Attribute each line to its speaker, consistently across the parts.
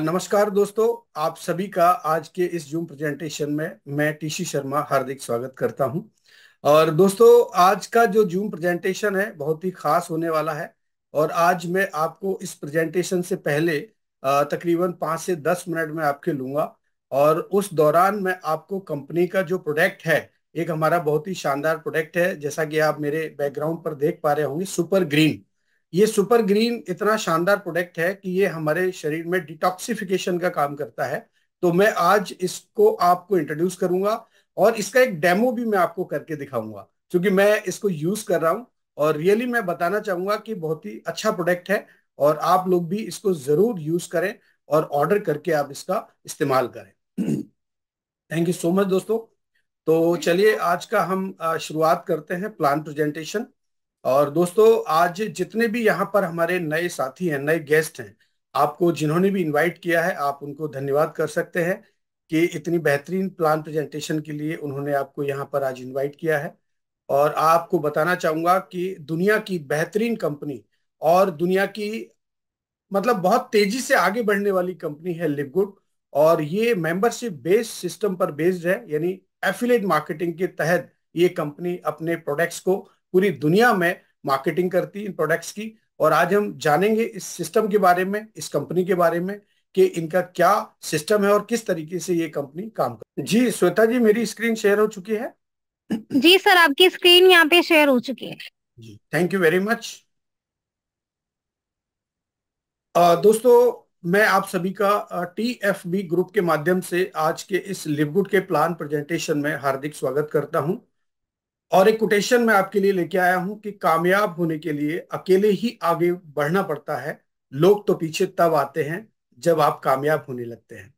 Speaker 1: नमस्कार दोस्तों, आप सभी का आज के इस जूम प्रेजेंटेशन में मैं टीसी शर्मा हार्दिक स्वागत करता हूं। और दोस्तों, आज का जो जूम प्रेजेंटेशन है बहुत ही खास होने वाला है। और आज मैं आपको इस प्रेजेंटेशन से पहले तकरीबन 5 से 10 मिनट में आपके लूंगा। और उस दौरान मैं आपको कंपनी का जो प्रोडक्ट है, एक हमारा बहुत ही शानदार प्रोडक्ट है, जैसा कि आप मेरे बैकग्राउंड पर देख पा रहे होंगे, सुपर ग्रीन। ये सुपर ग्रीन इतना शानदार प्रोडक्ट है कि ये हमारे शरीर में डिटॉक्सिफिकेशन का काम करता है। तो मैं आज इसको आपको इंट्रोड्यूस करूंगा और इसका एक डेमो भी मैं आपको करके दिखाऊंगा, क्योंकि मैं इसको यूज कर रहा हूं। और रियली मैं बताना चाहूंगा कि बहुत ही अच्छा प्रोडक्ट है और आप लोग भी इसको जरूर यूज करें और ऑर्डर करके आप इसका इस्तेमाल करें। थैंक यू सो मच दोस्तों। तो चलिए आज का हम शुरुआत करते हैं प्लान प्रेजेंटेशन। और दोस्तों, आज जितने भी यहाँ पर हमारे नए साथी हैं, नए गेस्ट हैं, आपको जिन्होंने भी इनवाइट किया है, आप उनको धन्यवाद कर सकते हैं कि इतनी बेहतरीन प्लान प्रेजेंटेशन के लिए उन्होंने आपको यहाँ पर आज इनवाइट किया है। और आपको बताना चाहूंगा कि दुनिया की बेहतरीन कंपनी और दुनिया की मतलब बहुत तेजी से आगे बढ़ने वाली कंपनी है लिवगुड। और ये मेंबरशिप बेस्ड सिस्टम पर बेस्ड है, यानी एफिलिएट मार्केटिंग के तहत ये कंपनी अपने प्रोडक्ट्स को पूरी दुनिया में मार्केटिंग करती है इन प्रोडक्ट्स की। और आज हम जानेंगे इस सिस्टम के बारे में, इस कंपनी के बारे में, कि इनका क्या सिस्टम है और किस तरीके से ये कंपनी काम करती है। जी श्वेता जी, मेरी स्क्रीन शेयर हो चुकी है।
Speaker 2: जी सर, आपकी स्क्रीन यहाँ पे शेयर हो चुकी है।
Speaker 1: जी, थैंक यू वेरी मच। दोस्तों, मैं आप सभी का TFB ग्रुप के माध्यम से आज के इस लिवगुड के प्लान प्रेजेंटेशन में हार्दिक स्वागत करता हूं। और एक कोटेशन मैं आपके लिए लेके आया हूं कि कामयाब होने के लिए अकेले ही आगे बढ़ना पड़ता है, लोग तो पीछे तब आते हैं जब आप कामयाब होने लगते हैं।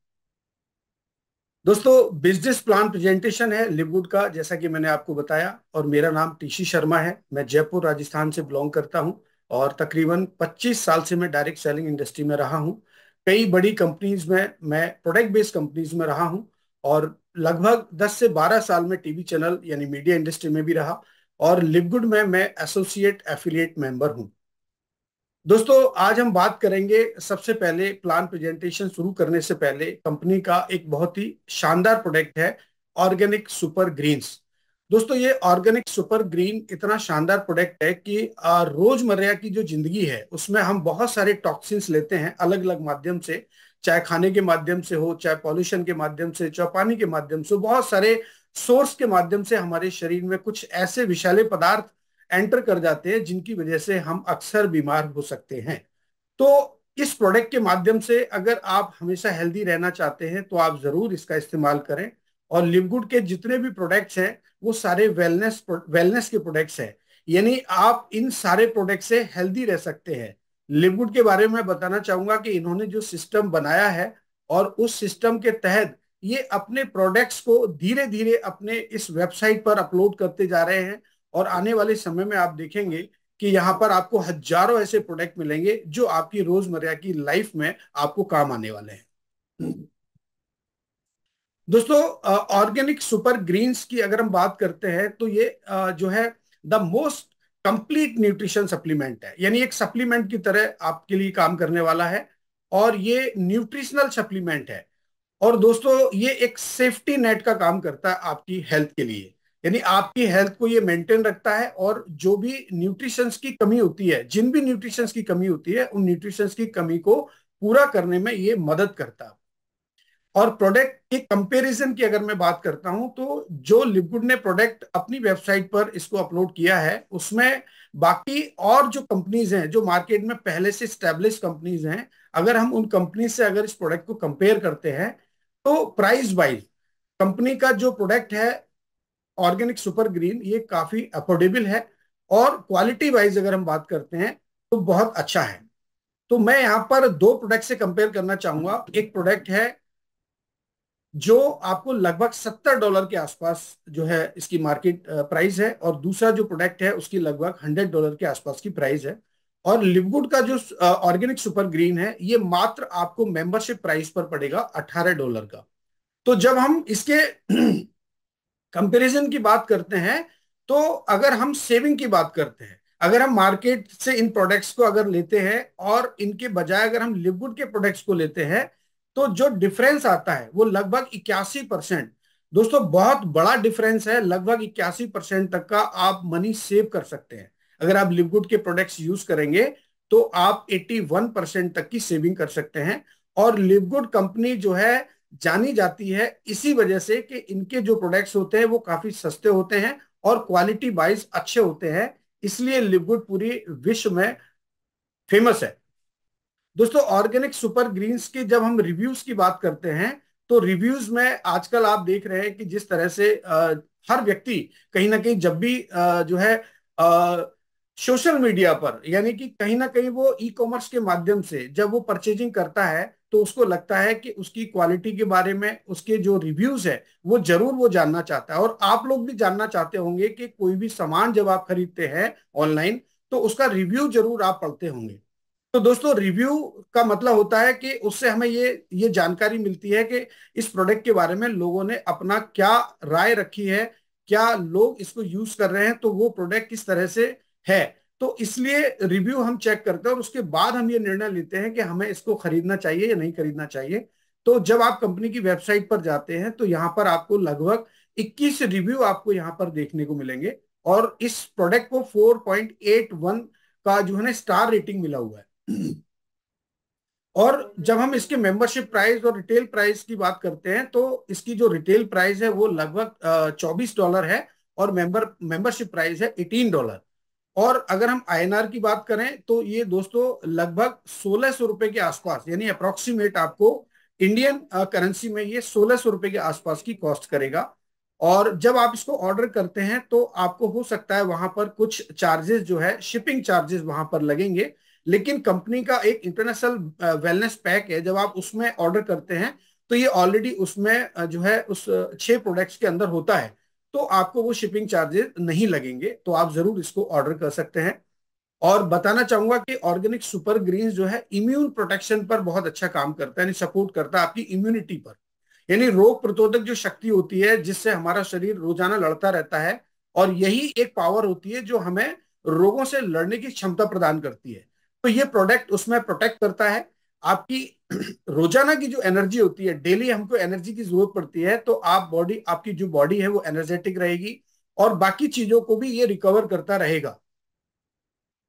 Speaker 1: दोस्तों, बिजनेस प्लान प्रेजेंटेशन है लिवगुड का, जैसा कि मैंने आपको बताया। और मेरा नाम टीसी शर्मा है, मैं जयपुर राजस्थान से बिलोंग करता हूं। और तकरीबन 25 साल से मैं डायरेक्ट सेलिंग इंडस्ट्री में रहा हूं। कई बड़ी कंपनीज में मैं प्रोडक्ट बेस्ड कंपनीज में रहा हूं। और लगभग 10 से 12 साल में टीवी चैनल यानी मीडिया इंडस्ट्री में भी रहा। और लिवगुड में मैं एसोसिएट एफिलिएट मेंबर हूं। दोस्तों, आज हम बात करेंगे, सबसे पहले प्लान प्रेजेंटेशन शुरू करने से पहले कंपनी का एक बहुत ही शानदार प्रोडक्ट है, ऑर्गेनिक सुपर ग्रीन्स। दोस्तों, ये ऑर्गेनिक सुपर ग्रीन इतना शानदार प्रोडक्ट है कि रोजमर्रा की जो जिंदगी है उसमें हम बहुत सारे टॉक्सिन्स लेते हैं अलग अलग माध्यम से, चाहे खाने के माध्यम से हो, चाहे पॉल्यूशन के माध्यम से, चाहे पानी के माध्यम से, बहुत सारे सोर्स के माध्यम से हमारे शरीर में कुछ ऐसे विषैले पदार्थ एंटर कर जाते हैं जिनकी वजह से हम अक्सर बीमार हो सकते हैं। तो इस प्रोडक्ट के माध्यम से अगर आप हमेशा हेल्दी रहना चाहते हैं तो आप जरूर इसका इस्तेमाल करें। और लिवगुड के जितने भी प्रोडक्ट्स हैं वो सारे वेलनेस वेलनेस के प्रोडक्ट्स हैं, यानी आप इन सारे प्रोडक्ट से हेल्दी रह सकते हैं। लिवगुड के बारे में मैं बताना चाहूंगा कि इन्होंने जो सिस्टम बनाया है और उस सिस्टम के तहत ये अपने प्रोडक्ट्स को धीरे धीरे अपने इस वेबसाइट पर अपलोड करते जा रहे हैं। और आने वाले समय में आप देखेंगे कि यहाँ पर आपको हजारों ऐसे प्रोडक्ट मिलेंगे जो आपकी रोजमर्रा की लाइफ में आपको काम आने वाले हैं। दोस्तों, ऑर्गेनिक सुपर ग्रीन्स की अगर हम बात करते हैं तो ये जो है the most complete nutrition supplement है, यानी एक सप्लीमेंट की तरह आपके लिए काम करने वाला है। और ये न्यूट्रिशनल सप्लीमेंट है। और दोस्तों, ये एक सेफ्टी नेट का काम करता है आपकी हेल्थ के लिए, यानी आपकी हेल्थ को ये मेंटेन रखता है। और जो भी न्यूट्रिशंस की कमी होती है, जिन भी न्यूट्रिशंस की कमी होती है, उन न्यूट्रिशंस की कमी को पूरा करने में ये मदद करता है। और प्रोडक्ट के कंपैरिजन की अगर मैं बात करता हूं तो जो लिवगुड ने प्रोडक्ट अपनी वेबसाइट पर इसको अपलोड किया है उसमें बाकी और जो कंपनीज हैं, जो मार्केट में पहले से स्टैब्लिश कंपनीज हैं, अगर हम उन कंपनी से अगर इस प्रोडक्ट को कंपेयर करते हैं तो प्राइस वाइज कंपनी का जो प्रोडक्ट है ऑर्गेनिक सुपर ग्रीन, ये काफी अफोर्डेबल है। और क्वालिटी वाइज अगर हम बात करते हैं तो बहुत अच्छा है। तो मैं यहाँ पर दो प्रोडक्ट से कंपेयर करना चाहूंगा। एक प्रोडक्ट है जो आपको लगभग $70 के आसपास जो है इसकी मार्केट प्राइस है, और दूसरा जो प्रोडक्ट है उसकी लगभग $100 के आसपास की प्राइस है। और लिवगुड का जो ऑर्गेनिक सुपर ग्रीन है ये मात्र आपको मेंबरशिप प्राइस पर पड़ेगा $18 का। तो जब हम इसके कंपैरिजन की बात करते हैं तो अगर हम सेविंग की बात करते हैं, अगर हम मार्केट से इन प्रोडक्ट्स को अगर लेते हैं और इनके बजाय अगर हम लिवगुड के प्रोडक्ट्स को लेते हैं, तो जो डिफरेंस आता है वो लगभग 81%। दोस्तों बहुत बड़ा डिफरेंस है, लगभग 81% तक का आप मनी सेव कर सकते हैं। अगर आप लिवगुड के प्रोडक्ट्स यूज करेंगे तो आप 81% तक की सेविंग कर सकते हैं। और लिवगुड कंपनी जो है जानी जाती है इसी वजह से कि इनके जो प्रोडक्ट्स होते हैं वो काफी सस्ते होते हैं और क्वालिटी वाइज अच्छे होते हैं, इसलिए लिवगुड पूरी विश्व में फेमस है। दोस्तों ऑर्गेनिक सुपर ग्रीन्स की जब हम रिव्यूज की बात करते हैं तो रिव्यूज में आजकल आप देख रहे हैं कि जिस तरह से हर व्यक्ति कहीं ना कहीं जब भी जो है सोशल मीडिया पर, यानी कि कहीं ना कहीं वो ई कॉमर्स के माध्यम से जब वो परचेजिंग करता है तो उसको लगता है कि उसकी क्वालिटी के बारे में उसके जो रिव्यूज है वो जरूर वो जानना चाहता है। और आप लोग भी जानना चाहते होंगे कि कोई भी सामान जब आप खरीदते हैं ऑनलाइन तो उसका रिव्यू जरूर आप पढ़ते होंगे। तो दोस्तों रिव्यू का मतलब होता है कि उससे हमें ये जानकारी मिलती है कि इस प्रोडक्ट के बारे में लोगों ने अपना क्या राय रखी है, क्या लोग इसको यूज कर रहे हैं, तो वो प्रोडक्ट किस तरह से है। तो इसलिए रिव्यू हम चेक करते हैं और उसके बाद हम ये निर्णय लेते हैं कि हमें इसको खरीदना चाहिए या नहीं खरीदना चाहिए। तो जब आप कंपनी की वेबसाइट पर जाते हैं तो यहाँ पर आपको लगभग 21 रिव्यू आपको यहाँ पर देखने को मिलेंगे और इस प्रोडक्ट को 4.81 का जो है ना स्टार रेटिंग मिला हुआ है। और जब हम इसके मेंबरशिप प्राइस और रिटेल प्राइस की बात करते हैं तो इसकी जो रिटेल प्राइस है वो लगभग $24 है और मेंबरशिप प्राइस है $18। और अगर हम आईएनआर की बात करें तो ये दोस्तों लगभग 1600 रुपए के आसपास, यानी अप्रोक्सीमेट आपको इंडियन करेंसी में ये 1600 रुपए के आसपास की कॉस्ट करेगा। और जब आप इसको ऑर्डर करते हैं तो आपको हो सकता है वहां पर कुछ चार्जेस जो है शिपिंग चार्जेस वहां पर लगेंगे, लेकिन कंपनी का एक इंटरनेशनल वेलनेस पैक है, जब आप उसमें ऑर्डर करते हैं तो ये ऑलरेडी उसमें जो है उस 6 प्रोडक्ट्स के अंदर होता है, तो आपको वो शिपिंग चार्जेस नहीं लगेंगे, तो आप जरूर इसको ऑर्डर कर सकते हैं। और बताना चाहूंगा कि ऑर्गेनिक सुपर ग्रीन्स जो है इम्यून प्रोटेक्शन पर बहुत अच्छा काम करता है, यानी सपोर्ट करता है आपकी इम्यूनिटी पर, यानी रोग प्रतिरोधक जो शक्ति होती है जिससे हमारा शरीर रोजाना लड़ता रहता है। और यही एक पावर होती है जो हमें रोगों से लड़ने की क्षमता प्रदान करती है। तो ये प्रोडक्ट उसमें प्रोटेक्ट करता है आपकी रोजाना की जो एनर्जी होती है, डेली हमको एनर्जी की जरूरत पड़ती है, तो आप बॉडी आपकी जो बॉडी है वो एनर्जेटिक रहेगी और बाकी चीजों को भी ये रिकवर करता रहेगा।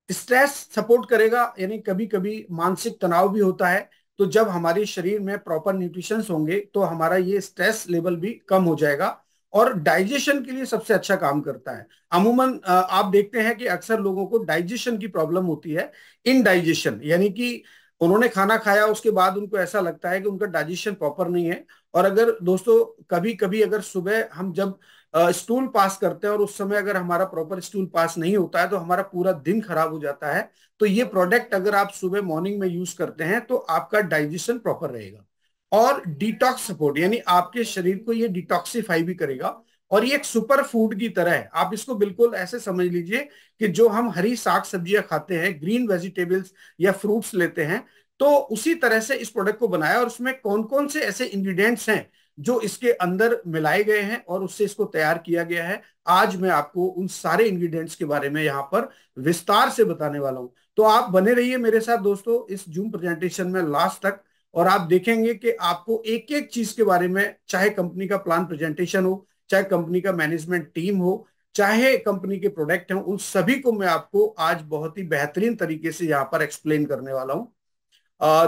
Speaker 1: स्ट्रेस सपोर्ट करेगा, यानी कभी कभी मानसिक तनाव भी होता है, तो जब हमारे शरीर में प्रॉपर न्यूट्रिशंस होंगे तो हमारा ये स्ट्रेस लेवल भी कम हो जाएगा। और डाइजेशन के लिए सबसे अच्छा काम करता है। अमूमन आप देखते हैं कि अक्सर लोगों को डाइजेशन की प्रॉब्लम होती है, इनडाइजेशन, यानी कि उन्होंने खाना खाया उसके बाद उनको ऐसा लगता है कि उनका डाइजेशन प्रॉपर नहीं है। और अगर दोस्तों कभी कभी अगर सुबह हम जब स्टूल पास करते हैं और उस समय अगर हमारा प्रॉपर स्टूल पास नहीं होता है तो हमारा पूरा दिन खराब हो जाता है। तो ये प्रोडक्ट अगर आप सुबह मॉर्निंग में यूज करते हैं तो आपका डाइजेशन प्रॉपर रहेगा। और डिटॉक्स सपोर्ट, यानी आपके शरीर को ये डिटॉक्सिफाई भी करेगा। और ये एक सुपर फूड की तरह है, आप इसको बिल्कुल ऐसे समझ लीजिए कि जो हम हरी साग सब्जियां खाते हैं, ग्रीन वेजिटेबल्स या फ्रूट्स लेते हैं, तो उसी तरह से इस प्रोडक्ट को बनाया। और उसमें कौन कौन से ऐसे इंग्रेडिएंट्स हैं जो इसके अंदर मिलाए गए हैं और उससे इसको तैयार किया गया है, आज मैं आपको उन सारे इंग्रेडिएंट्स के बारे में यहाँ पर विस्तार से बताने वाला हूं। तो आप बने रहिए मेरे साथ दोस्तों इस जूम प्रेजेंटेशन में लास्ट तक, और आप देखेंगे कि आपको एक एक चीज के बारे में, चाहे कंपनी का प्लान प्रेजेंटेशन हो, चाहे कंपनी का मैनेजमेंट टीम हो, चाहे कंपनी के प्रोडक्ट हो, उन सभी को मैं आपको आज बहुत ही बेहतरीन तरीके से यहाँ पर एक्सप्लेन करने वाला हूँ।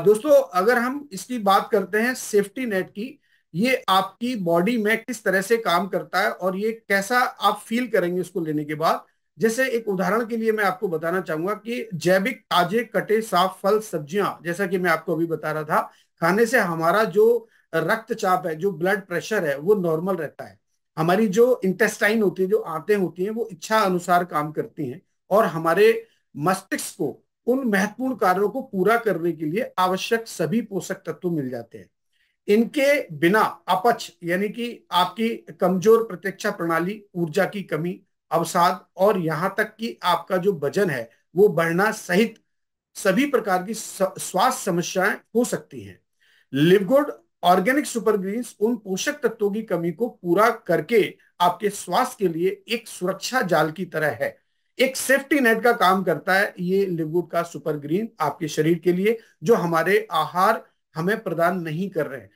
Speaker 1: दोस्तों अगर हम इसकी बात करते हैं सेफ्टी नेट की, ये आपकी बॉडी में किस तरह से काम करता है और ये कैसा आप फील करेंगे इसको लेने के बाद। जैसे एक उदाहरण के लिए मैं आपको बताना चाहूंगा कि जैविक ताजे कटे साफ फल सब्जियां, जैसा कि मैं आपको अभी बता रहा था, खाने से हमारा जो रक्तचाप है, जो ब्लड प्रेशर है, वो नॉर्मल रहता है। हमारी जो इंटेस्टाइन होती है, जो आंतें होती हैं, वो इच्छा अनुसार काम करती हैं और हमारे मस्तिष्क को उन महत्वपूर्ण कार्यों को पूरा करने के लिए आवश्यक सभी पोषक तत्व मिल जाते हैं। इनके बिना अपच, यानी कि आपकी कमजोर प्रतिरक्षा प्रणाली, ऊर्जा की कमी, अवसाद और यहां तक कि आपका जो वजन है वो बढ़ना सहित सभी प्रकार की स्वास्थ्य समस्याएं हो सकती हैं। लिवगुड ऑर्गेनिक सुपर ग्रीन्स उन पोषक तत्वों की कमी को पूरा करके आपके स्वास्थ्य के लिए एक सुरक्षा जाल की तरह है, एक सेफ्टी नेट का काम करता है ये लिवगुड का सुपर ग्रीन आपके शरीर के लिए, जो हमारे आहार, हमें प्रदान नहीं कर रहे हैं।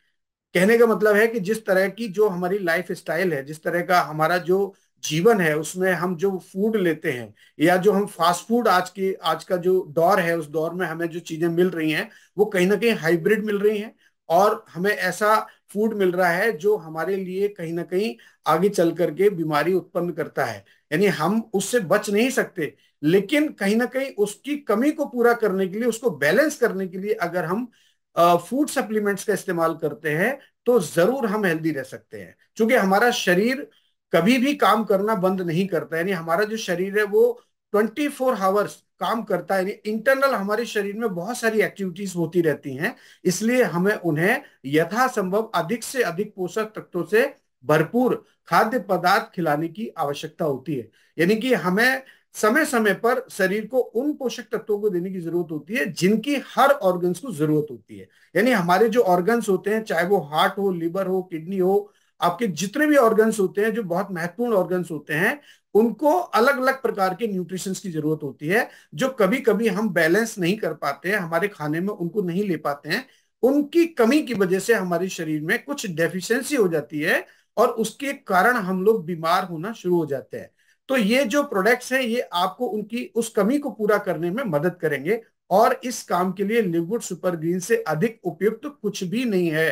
Speaker 1: कहने का मतलब है कि जिस तरह की जो हमारी लाइफ स्टाइल है, जिस तरह का हमारा जो जीवन है, उसमें हम जो फूड लेते हैं या जो हम फास्ट फूड आज का जो दौर है, उस दौर में हमें जो चीजें मिल रही हैं वो कहीं ना कहीं हाइब्रिड मिल रही हैं। और हमें ऐसा फूड मिल रहा है जो हमारे लिए कहीं ना कहीं आगे चल करके बीमारी उत्पन्न करता है। यानी हम उससे बच नहीं सकते, लेकिन कहीं ना कहीं उसकी कमी को पूरा करने के लिए, उसको बैलेंस करने के लिए अगर हम फूड सप्लीमेंट्स का इस्तेमाल करते हैं तो जरूर हम हेल्दी रह सकते हैं। क्योंकि हमारा शरीर कभी भी काम करना बंद नहीं करता, यानी हमारा जो शरीर है वो 24 आवर्स काम करता है। यानी इंटरनल हमारे शरीर में बहुत सारी एक्टिविटीज होती रहती हैं। इसलिए हमें उन्हें यथासंभव अधिक से अधिक पोषक तत्वों से भरपूर खाद्य पदार्थ खिलाने की आवश्यकता होती है। यानी कि हमें समय समय पर शरीर को उन पोषक तत्वों को देने की जरूरत होती है जिनकी हर ऑर्गन्स को जरूरत होती है। यानी हमारे जो ऑर्गन्स होते हैं, चाहे वो हार्ट हो, लिवर हो, किडनी हो, आपके जितने भी ऑर्गन्स होते हैं जो बहुत महत्वपूर्ण ऑर्गन्स होते हैं, उनको अलग अलग प्रकार के न्यूट्रिशंस की जरूरत होती है, जो कभी कभी हम बैलेंस नहीं कर पाते हैं, हमारे खाने में उनको नहीं ले पाते हैं। उनकी कमी की वजह से हमारे शरीर में कुछ डेफिशिएंसी हो जाती है और उसके कारण हम लोग बीमार होना शुरू हो जाते हैं। तो ये जो प्रोडक्ट्स हैं ये आपको उनकी उस कमी को पूरा करने में मदद करेंगे। और इस काम के लिए लिवगुड सुपर ग्रीन से अधिक उपयुक्त तो कुछ भी नहीं है।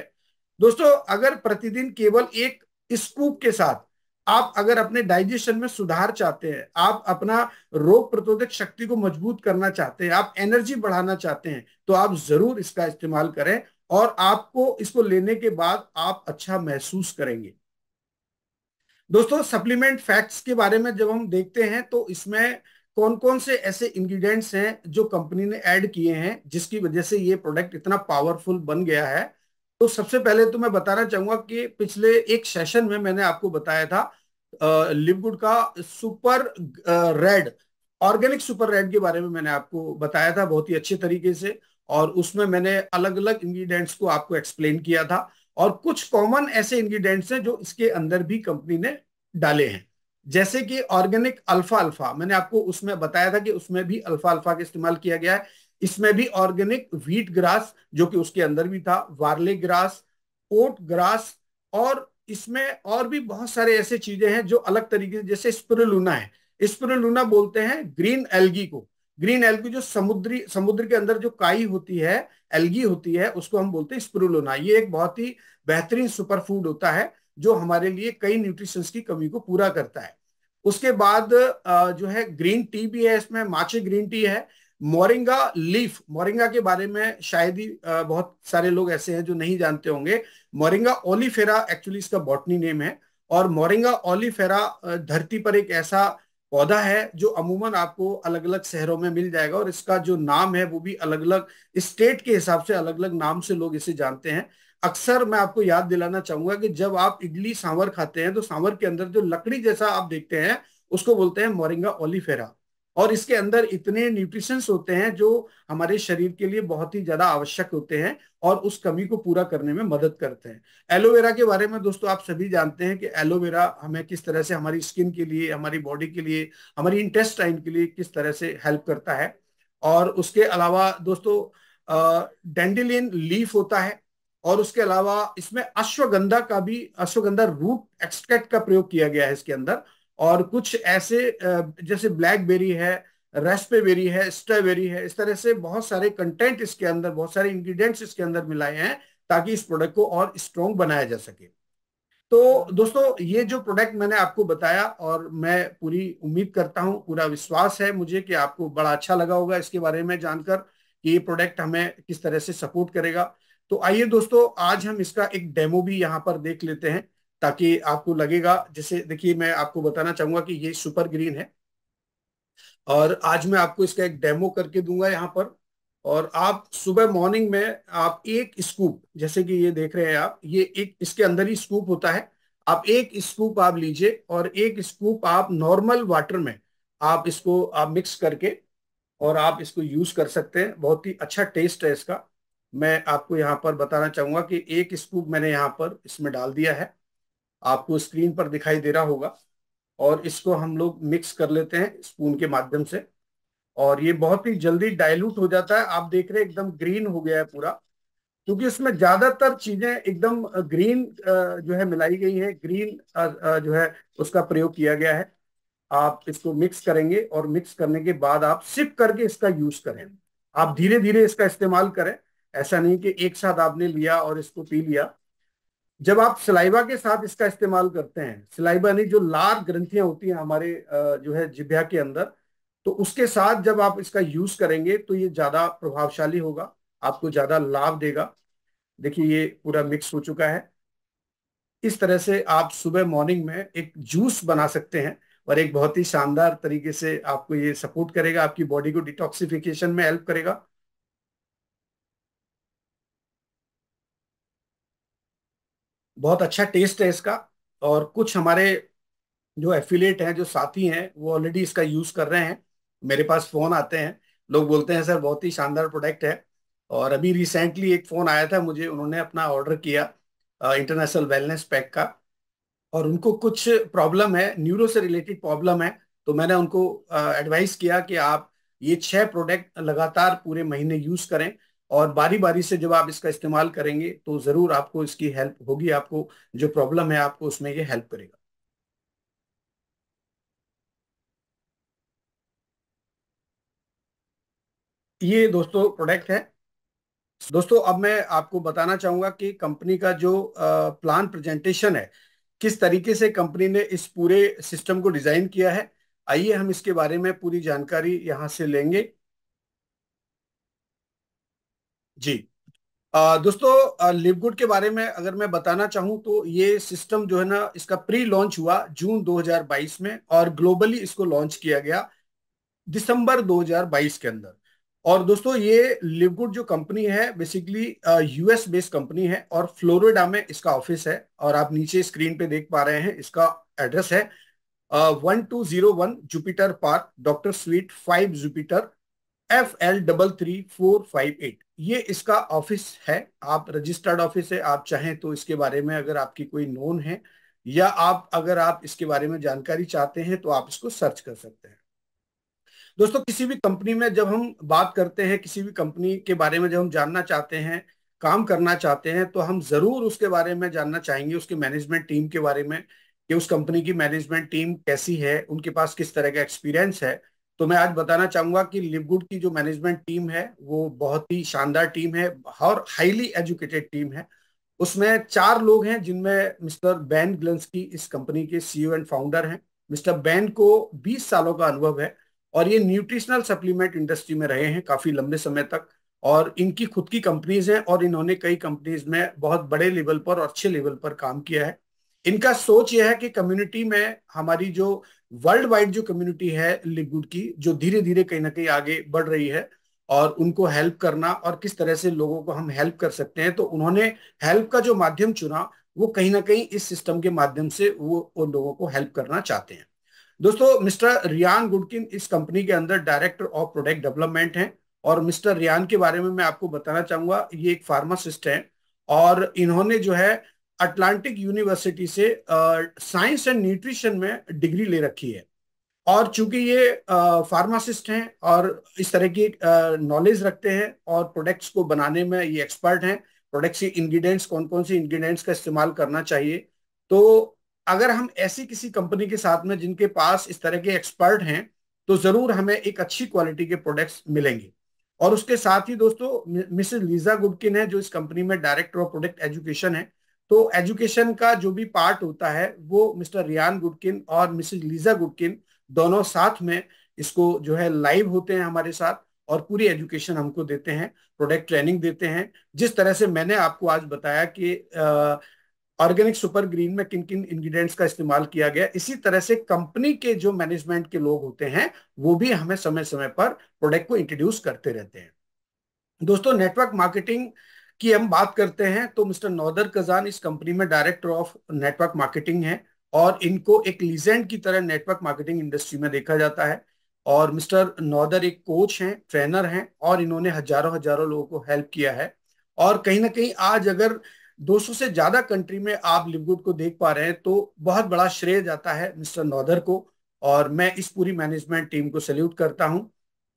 Speaker 1: दोस्तों, अगर प्रतिदिन केवल एक स्कूप के साथ आप अगर अपने डाइजेशन में सुधार चाहते हैं, आप अपना रोग प्रतिरोधक शक्ति को मजबूत करना चाहते हैं, आप एनर्जी बढ़ाना चाहते हैं, तो आप जरूर इसका इस्तेमाल करें और आपको इसको लेने के बाद आप अच्छा महसूस करेंगे। दोस्तों, सप्लीमेंट फैक्ट्स के बारे में जब हम देखते हैं तो इसमें कौन कौन से ऐसे इंग्रेडिएंट्स हैं जो कंपनी ने ऐड किए हैं जिसकी वजह से ये प्रोडक्ट इतना पावरफुल बन गया है। तो सबसे पहले तो मैं बताना चाहूंगा कि पिछले एक सेशन में मैंने आपको बताया था लिवगुड का super red, organic super red के बारे में मैंने आपको बताया था बहुत ही अच्छे तरीके से। और उसमें मैंने अलग अलग इंग्रेडिएंट्स को आपको एक्सप्लेन किया था। और कुछ कॉमन ऐसे इंग्रेडिएंट्स हैं जो इसके अंदर भी कंपनी ने डाले हैं, जैसे कि ऑर्गेनिक अल्फा अल्फा, मैंने आपको उसमें बताया था कि उसमें भी अल्फा अल्फा का इस्तेमाल किया गया है। इसमें भी ऑर्गेनिक व्हीट ग्रास जो कि उसके अंदर भी था, वार्ले ग्रास, ओट ग्रास, और इसमें और भी बहुत सारे ऐसे चीजें हैं जो अलग तरीके से, जैसे स्पिरुलिना है। स्पिरुलिना बोलते हैं ग्रीन एल्गी को। ग्रीन एल्गी जो समुद्र के अंदर जो काई होती है, एल्गी होती है, उसको हम बोलते हैं स्पिरुलिना। ये एक बहुत ही बेहतरीन सुपर फूड होता है जो हमारे लिए कई न्यूट्रिशंस की कमी को पूरा करता है। उसके बाद जो है ग्रीन टी भी है, इसमें माचे ग्रीन टी है। मोरिंगा लीफ, मोरिंगा के बारे में शायद ही बहुत सारे लोग ऐसे हैं जो नहीं जानते होंगे। मोरिंगा ओलिफेरा एक्चुअली इसका बॉटनी नेम है। और मोरिंगा ओलिफेरा धरती पर एक ऐसा पौधा है जो अमूमन आपको अलग अलग शहरों में मिल जाएगा, और इसका जो नाम है वो भी अलग अलग स्टेट के हिसाब से अलग अलग नाम से लोग इसे जानते हैं। अक्सर मैं आपको याद दिलाना चाहूंगा कि जब आप इडली सांवर खाते हैं तो सांवर के अंदर जो लकड़ी जैसा आप देखते हैं उसको बोलते हैं मोरिंगा ओलिफेरा। और इसके अंदर इतने न्यूट्रिशंस होते हैं जो हमारे शरीर के लिए बहुत ही ज्यादा आवश्यक होते हैं और उस कमी को पूरा करने में मदद करते हैं। एलोवेरा के बारे में दोस्तों आप सभी जानते हैं कि एलोवेरा हमें किस तरह से हमारी स्किन के लिए, हमारी बॉडी के लिए, हमारी इंटेस्टाइन के लिए किस तरह से हेल्प करता है। और उसके अलावा दोस्तों डैंडेलियन लीफ होता है। और उसके अलावा इसमें अश्वगंधा रूट एक्सट्रैक्ट का प्रयोग किया गया है इसके अंदर। और कुछ ऐसे जैसे ब्लैकबेरी है, रास्पबेरी है, स्ट्रॉबेरी है, इस तरह से बहुत सारे कंटेंट इसके अंदर, बहुत सारे इंग्रेडिएंट्स इसके अंदर मिलाए हैं ताकि इस प्रोडक्ट को और स्ट्रॉन्ग बनाया जा सके। तो दोस्तों, ये जो प्रोडक्ट मैंने आपको बताया, और मैं पूरी उम्मीद करता हूं, पूरा विश्वास है मुझे कि आपको बड़ा अच्छा लगा होगा इसके बारे में जानकर कि ये प्रोडक्ट हमें किस तरह से सपोर्ट करेगा। तो आइए दोस्तों, आज हम इसका एक डेमो भी यहाँ पर देख लेते हैं ताकि आपको लगेगा। जैसे देखिए, मैं आपको बताना चाहूंगा कि ये सुपर ग्रीन है और आज मैं आपको इसका एक डेमो करके दूंगा यहाँ पर। और आप सुबह मॉर्निंग में आप एक स्कूप, जैसे कि ये देख रहे हैं आप, ये एक इसके अंदर ही स्कूप होता है। आप एक स्कूप आप लीजिए और एक स्कूप आप नॉर्मल वाटर में आप इसको आप मिक्स करके और आप इसको यूज कर सकते हैं। बहुत ही अच्छा टेस्ट है इसका। मैं आपको यहाँ पर बताना चाहूंगा कि एक स्कूप मैंने यहाँ पर इसमें डाल दिया है, आपको स्क्रीन पर दिखाई दे रहा होगा। और इसको हम लोग मिक्स कर लेते हैं स्पून के माध्यम से। और ये बहुत ही जल्दी डाइल्यूट हो जाता है। आप देख रहे हैं एकदम ग्रीन हो गया है पूरा। क्योंकि उसमें ज्यादातर चीजें एकदम ग्रीन जो है मिलाई गई है, ग्रीन जो है उसका प्रयोग किया गया है। आप इसको मिक्स करेंगे और मिक्स करने के बाद आप सिप करके इसका यूज करें। आप धीरे धीरे इसका इस्तेमाल करें। ऐसा नहीं कि एक साथ आपने लिया और इसको पी लिया। जब आप सलाइवा के साथ इसका इस्तेमाल करते हैं, सलाइवा नहीं, जो लार ग्रंथियां होती हैं हमारे जो है जिह्वा के अंदर, तो उसके साथ जब आप इसका यूज करेंगे तो ये ज्यादा प्रभावशाली होगा, आपको ज्यादा लाभ देगा। देखिए ये पूरा मिक्स हो चुका है। इस तरह से आप सुबह मॉर्निंग में एक जूस बना सकते हैं और एक बहुत ही शानदार तरीके से आपको ये सपोर्ट करेगा, आपकी बॉडी को डिटॉक्सिफिकेशन में हेल्प करेगा। बहुत अच्छा टेस्ट है इसका। और कुछ हमारे जो एफिलिएट हैं, जो साथी हैं, वो ऑलरेडी इसका यूज कर रहे हैं। मेरे पास फोन आते हैं, लोग बोलते हैं सर बहुत ही शानदार प्रोडक्ट है। और अभी रिसेंटली एक फोन आया था मुझे, उन्होंने अपना ऑर्डर किया इंटरनेशनल वेलनेस पैक का, और उनको कुछ प्रॉब्लम है, न्यूरो से रिलेटेड प्रॉब्लम है। तो मैंने उनको एडवाइस किया कि आप ये 6 प्रोडक्ट लगातार पूरे महीने यूज करें, और बारी बारी से जब आप इसका इस्तेमाल करेंगे तो जरूर आपको इसकी हेल्प होगी, आपको जो प्रॉब्लम है आपको उसमें ये हेल्प करेगा। ये दोस्तों प्रोडक्ट है। दोस्तों अब मैं आपको बताना चाहूंगा कि कंपनी का जो प्लान प्रेजेंटेशन है, किस तरीके से कंपनी ने इस पूरे सिस्टम को डिजाइन किया है। आइए हम इसके बारे में पूरी जानकारी यहां से लेंगे। जी। दोस्तों लिवगुड के बारे में अगर मैं बताना चाहूँ तो ये सिस्टम जो है ना, इसका प्री लॉन्च हुआ जून 2022 में, और ग्लोबली इसको लॉन्च किया गया दिसंबर 2022 के अंदर। और दोस्तों ये लिवगुड जो कंपनी है बेसिकली यूएस बेस्ड कंपनी है, और फ्लोरिडा में इसका ऑफिस है। और आप नीचे स्क्रीन पे देख पा रहे हैं, इसका एड्रेस है 1201 Jupiter park, doctor sweet 5 Jupiter, FL 33458। ये इसका ऑफिस है। आप रजिस्टर्ड ऑफिस है। आप चाहें तो इसके बारे में अगर आपकी कोई नोन है, या आप अगर आप इसके बारे में जानकारी चाहते हैं तो आप इसको सर्च कर सकते हैं। दोस्तों किसी भी कंपनी में जब हम बात करते हैं, किसी भी कंपनी के बारे में जब हम जानना चाहते हैं, काम करना चाहते हैं, तो हम जरूर उसके बारे में जानना चाहेंगे, उसके मैनेजमेंट टीम के बारे में, कि उस कंपनी की मैनेजमेंट टीम कैसी है, उनके पास किस तरह का एक्सपीरियंस है। तो मैं आज बताना चाहूंगा कि लिवगुड की जो मैनेजमेंट टीम है वो बहुत ही शानदार टीम है और हाईली एजुकेटेड टीम है। उसमें 4 लोग हैं, जिनमें मिस्टर बैन ग्लंस्की इस कंपनी के सीईओ एंड फाउंडर हैं। मिस्टर बैन को 20 सालों का अनुभव है, और ये न्यूट्रिशनल सप्लीमेंट इंडस्ट्री में रहे हैं काफी लंबे समय तक। और इनकी खुद की कंपनीज हैं, और इन्होंने कई कंपनीज में बहुत बड़े लेवल पर और अच्छे लेवल पर काम किया है। इनका सोच यह है कि कम्युनिटी में, हमारी जो वर्ल्ड वाइड जो कम्युनिटी है लिवगुड की, जो धीरे धीरे कहीं ना कहीं आगे बढ़ रही है, और उनको हेल्प करना, और किस तरह से लोगों को हम हेल्प कर सकते हैं, तो उन्होंने हेल्प का जो माध्यम चुना, वो कहीं ना कहीं इस सिस्टम के माध्यम से वो उन लोगों को हेल्प करना चाहते हैं। दोस्तों मिस्टर रियान गुडकिन इस कंपनी के अंदर डायरेक्टर ऑफ प्रोडक्ट डेवलपमेंट हैं। और मिस्टर रियान के बारे में मैं आपको बताना चाहूंगा, ये एक फार्मासिस्ट हैं, और इन्होंने जो है अटलांटिक यूनिवर्सिटी से साइंस एंड न्यूट्रिशन में डिग्री ले रखी है। और चूंकि ये फार्मासिस्ट हैं और इस तरह की नॉलेज रखते हैं, और प्रोडक्ट्स को बनाने में ये एक्सपर्ट हैं, प्रोडक्ट्स के इंग्रेडिएंट्स, कौन कौन से इंग्रेडिएंट्स का इस्तेमाल करना चाहिए, तो अगर हम ऐसी किसी कंपनी के साथ में जिनके पास इस तरह के एक्सपर्ट हैं, तो जरूर हमें एक अच्छी क्वालिटी के प्रोडक्ट्स मिलेंगे। और उसके साथ ही दोस्तों मिसेस लीजा गुडकिन है, जो इस कंपनी में डायरेक्टर ऑफ प्रोडक्ट एजुकेशन है। तो एजुकेशन का जो भी पार्ट होता है वो मिस्टर रियान गुडकिन और मिसेस लीजा गुडकिन दोनों साथ में इसको जो है लाइव होते हैं हमारे साथ, और पूरी एजुकेशन हमको देते हैं, प्रोडक्ट ट्रेनिंग देते हैं। जिस तरह से मैंने आपको आज बताया कि ऑर्गेनिक सुपर ग्रीन में किन किन इंग्रेडिएंट्स का इस्तेमाल किया गया, इसी तरह से कंपनी के जो मैनेजमेंट के लोग होते हैं वो भी हमें समय समय पर प्रोडक्ट को इंट्रोड्यूस करते रहते हैं। दोस्तों नेटवर्क मार्केटिंग की हम बात करते हैं तो मिस्टर नौदर कजान इस कंपनी में डायरेक्टर ऑफ नेटवर्क मार्केटिंग है, और इनको एक लीजेंड की तरह नेटवर्क मार्केटिंग इंडस्ट्री में देखा जाता है। और मिस्टर नौदर एक कोच हैं, ट्रेनर हैं, और इन्होंने हजारों हजारों लोगों को हेल्प किया है। और कहीं ना कहीं आज अगर 200 से ज्यादा कंट्री में आप लिवगुड को देख पा रहे हैं, तो बहुत बड़ा श्रेय जाता है मिस्टर नौदर को। और मैं इस पूरी मैनेजमेंट टीम को सैल्यूट करता हूं।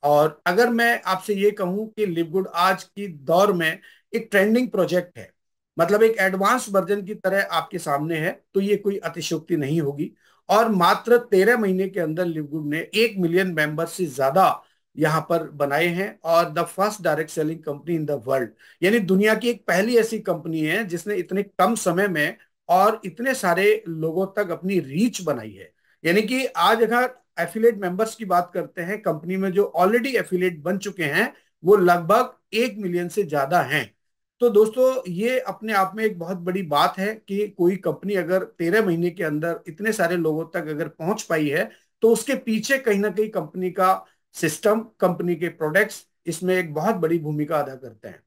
Speaker 1: और अगर मैं आपसे ये कहूं कि लिवगुड आज की दौर में एक ट्रेंडिंग प्रोजेक्ट है, मतलब एक एडवांस वर्जन की तरह आपके सामने है, तो ये कोई अतिशयोक्ति नहीं होगी। और मात्र 13 महीने के अंदर लिवगुड ने 1 मिलियन मेंबर से ज्यादा यहाँ पर बनाए हैं, और the first direct selling company in the world, यानी दुनिया की एक पहली ऐसी कंपनी है जिसने इतने कम समय में और इतने सारे लोगों तक अपनी रीच बनाई है। यानी कि आज अगर एफिलिएट मेंबर्स की बात करते हैं, कंपनी में जो ऑलरेडी एफिलिएट बन चुके हैं वो लगभग 1 मिलियन से ज्यादा हैं। तो दोस्तों ये अपने आप में एक बहुत बड़ी बात है कि कोई कंपनी अगर 13 महीने के अंदर इतने सारे लोगों तक अगर पहुंच पाई है, तो उसके पीछे कहीं ना कहीं कंपनी का सिस्टम, कंपनी के प्रोडक्ट्स इसमें एक बहुत बड़ी भूमिका अदा करते हैं।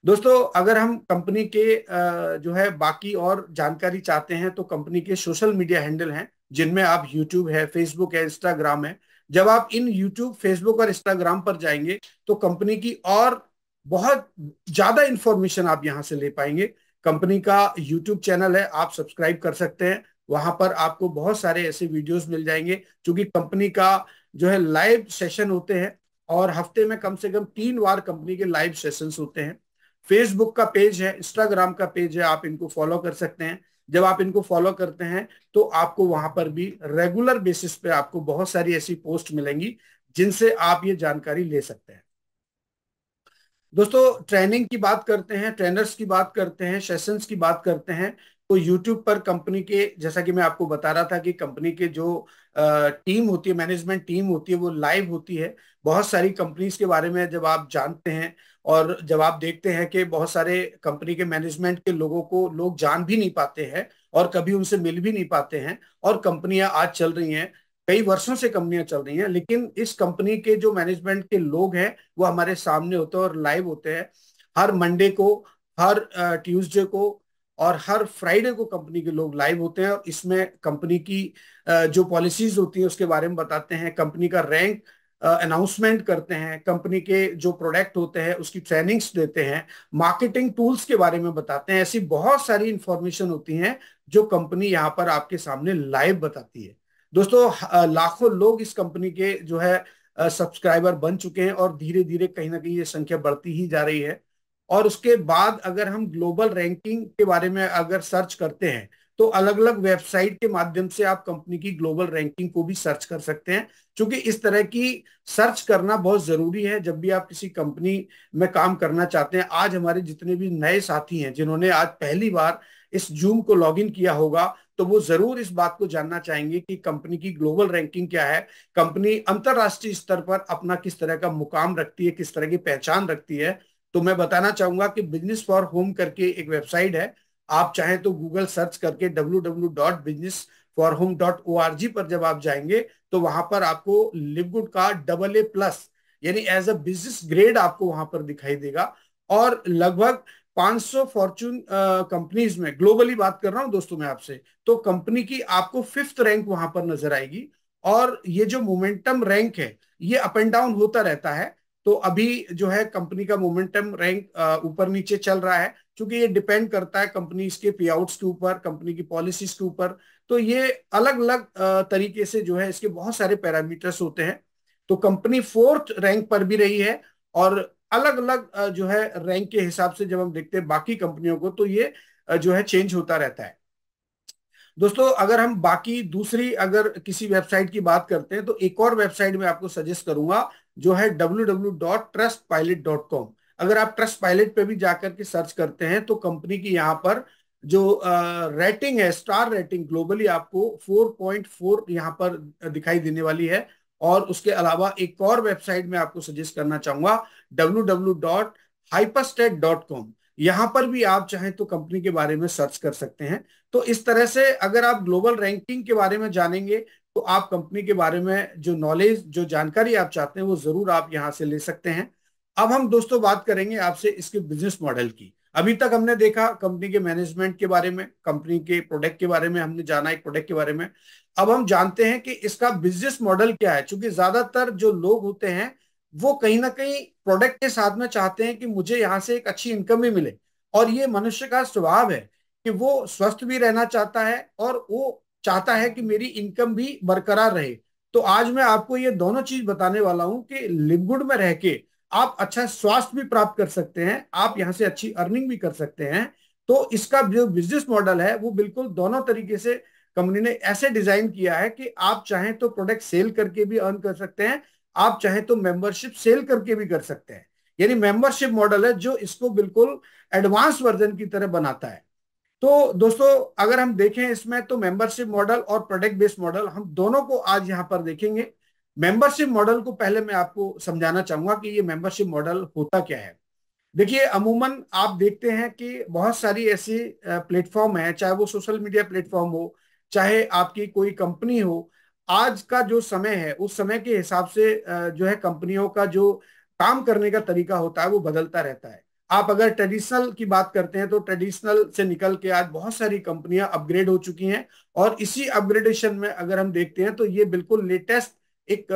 Speaker 1: दोस्तों अगर हम कंपनी के जो है बाकी और जानकारी चाहते हैं, तो कंपनी के सोशल मीडिया हैंडल हैं जिनमें आप यूट्यूब है, फेसबुक है, इंस्टाग्राम है। जब आप इन यूट्यूब, फेसबुक और इंस्टाग्राम पर जाएंगे तो कंपनी की और बहुत ज्यादा इंफॉर्मेशन आप यहां से ले पाएंगे। कंपनी का यूट्यूब चैनल है, आप सब्सक्राइब कर सकते हैं। वहां पर आपको बहुत सारे ऐसे वीडियोस मिल जाएंगे, क्योंकि कंपनी का जो है लाइव सेशन होते हैं, और हफ्ते में कम से कम 3 बार कंपनी के लाइव सेशंस होते हैं। फेसबुक का पेज है, इंस्टाग्राम का पेज है, आप इनको फॉलो कर सकते हैं। जब आप इनको फॉलो करते हैं तो आपको वहां पर भी रेगुलर बेसिस पे आपको बहुत सारी ऐसी पोस्ट मिलेंगी जिनसे आप ये जानकारी ले सकते हैं। दोस्तों ट्रेनिंग की बात करते हैं, ट्रेनर्स की बात करते हैं, सेशंस की बात करते हैं, तो यूट्यूब पर कंपनी के, जैसा कि मैं आपको बता रहा था कि कंपनी के जो टीम होती है, मैनेजमेंट टीम होती है, वो लाइव होती है। बहुत सारी कंपनीज के बारे में जब आप जानते हैं और जब आप देखते हैं कि बहुत सारे कंपनी के मैनेजमेंट के लोगों को लोग जान भी नहीं पाते हैं और कभी उनसे मिल भी नहीं पाते हैं, और कंपनियां आज चल रही हैं, कई वर्षों से कंपनियां चल रही हैं, लेकिन इस कंपनी के जो मैनेजमेंट के लोग हैं वो हमारे सामने होते हैं और लाइव होते हैं। हर मंडे को, हर ट्यूसडे को और हर फ्राइडे को कंपनी के लोग लाइव होते हैं, और इसमें कंपनी की जो पॉलिसीज होती है उसके बारे में बताते हैं, कंपनी का रैंक अनाउंसमेंट करते हैं, कंपनी के जो प्रोडक्ट होते हैं उसकी ट्रेनिंग्स देते हैं, मार्केटिंग टूल्स के बारे में बताते हैं। ऐसी बहुत सारी इंफॉर्मेशन होती हैं जो कंपनी यहाँ पर आपके सामने लाइव बताती है। दोस्तों लाखों लोग इस कंपनी के जो है सब्सक्राइबर बन चुके हैं, और धीरे धीरे कहीं ना कहीं ये संख्या बढ़ती ही जा रही है। और उसके बाद अगर हम ग्लोबल रैंकिंग के बारे में अगर सर्च करते हैं, तो अलग अलग वेबसाइट के माध्यम से आप कंपनी की ग्लोबल रैंकिंग को भी सर्च कर सकते हैं, क्योंकि इस तरह की सर्च करना बहुत जरूरी है जब भी आप किसी कंपनी में काम करना चाहते हैं। आज हमारे जितने भी नए साथी हैं जिन्होंने आज पहली बार इस जूम को लॉग इन किया होगा, तो वो जरूर इस बात को जानना चाहेंगे कि कंपनी की ग्लोबल रैंकिंग क्या है, कंपनी अंतरराष्ट्रीय स्तर पर अपना किस तरह का मुकाम रखती है, किस तरह की पहचान रखती है। तो मैं बताना चाहूंगा कि बिजनेस फॉर होम करके एक वेबसाइट है, आप चाहें तो गूगल सर्च करके www.businessforhome.org पर जब आप जाएंगे तो वहां पर आपको लिवगुड का AA+ यानी एज अ बिजनेस ग्रेड आपको वहां पर दिखाई देगा। और लगभग 500 फॉर्चून कंपनीज में, ग्लोबली बात कर रहा हूं दोस्तों मैं आपसे, तो कंपनी की आपको 5th रैंक वहां पर नजर आएगी। और ये जो मोमेंटम रैंक है ये अप एंड डाउन होता रहता है। तो अभी जो है कंपनी का मोमेंटम रैंक ऊपर नीचे चल रहा है, क्योंकि ये डिपेंड करता है कंपनी के पे आउट्स के ऊपर, कंपनी की पॉलिसीज के ऊपर। तो ये अलग अलग तरीके से जो है इसके बहुत सारे पैरामीटर्स होते हैं। तो कंपनी 4th रैंक पर भी रही है, और अलग अलग जो है रैंक के हिसाब से जब हम देखते हैं बाकी कंपनियों को, तो ये जो है चेंज होता रहता है। दोस्तों अगर हम बाकी दूसरी अगर किसी वेबसाइट की बात करते हैं, तो एक और वेबसाइट में आपको सजेस्ट करूंगा जो है www.trustpilot.com। अगर आप ट्रस्ट पायलट पे भी जाकर के सर्च करते हैं तो कंपनी की यहाँ पर जो रेटिंग है, स्टार रेटिंग ग्लोबली आपको 4.4 यहाँ पर दिखाई देने वाली है। और उसके अलावा एक और वेबसाइट में आपको सजेस्ट करना चाहूंगा, www.hyperstat.com। यहाँ पर भी आप चाहें तो कंपनी के बारे में सर्च कर सकते हैं। तो इस तरह से अगर आप ग्लोबल रैंकिंग के बारे में जानेंगे तो आप कंपनी के बारे में जो नॉलेज, जो जानकारी आप चाहते हैं वो जरूर आप यहाँ से ले सकते हैं। अब हम दोस्तों बात करेंगे आपसे इसके बिजनेस मॉडल की। अभी तक हमने देखा कंपनी के मैनेजमेंट के बारे में, कंपनी के प्रोडक्ट के बारे में हमने जाना, एक प्रोडक्ट के बारे में। अब हम जानते हैं कि इसका बिजनेस मॉडल क्या है, क्योंकि ज्यादातर जो लोग होते हैं वो कहीं ना कहीं प्रोडक्ट के साथ में चाहते हैं कि मुझे यहाँ से एक अच्छी इनकम भी मिले। और ये मनुष्य का स्वभाव है कि वो स्वस्थ भी रहना चाहता है और वो चाहता है कि मेरी इनकम भी बरकरार रहे। तो आज मैं आपको ये दोनों चीज बताने वाला हूं कि लिवगुड में रह के आप अच्छा स्वास्थ्य भी प्राप्त कर सकते हैं, आप यहाँ से अच्छी अर्निंग भी कर सकते हैं। तो इसका जो बिजनेस मॉडल है वो बिल्कुल दोनों तरीके से कंपनी ने ऐसे डिजाइन किया है कि आप चाहें तो प्रोडक्ट सेल करके भी अर्न कर सकते हैं, आप चाहें तो मेंबरशिप सेल करके भी कर सकते हैं। यानी मेंबरशिप मॉडल है जो इसको बिल्कुल एडवांस वर्जन की तरह बनाता है। तो दोस्तों अगर हम देखें इसमें, तो मेंबरशिप मॉडल और प्रोडक्ट बेस्ड मॉडल हम दोनों को आज यहाँ पर देखेंगे। मेंबरशिप मॉडल को पहले मैं आपको समझाना चाहूंगा कि ये मेंबरशिप मॉडल होता क्या है। देखिए अमूमन आप देखते हैं कि बहुत सारी ऐसी प्लेटफॉर्म है, चाहे वो सोशल मीडिया प्लेटफॉर्म हो, चाहे आपकी कोई कंपनी हो। आज का जो समय है उस समय के हिसाब से जो है कंपनियों का जो काम करने का तरीका होता है वो बदलता रहता है। आप अगर ट्रेडिशनल की बात करते हैं तो ट्रेडिशनल से निकल के आज बहुत सारी कंपनियां अपग्रेड हो चुकी हैं, और इसी अपग्रेडेशन में अगर हम देखते हैं तो ये बिल्कुल लेटेस्ट एक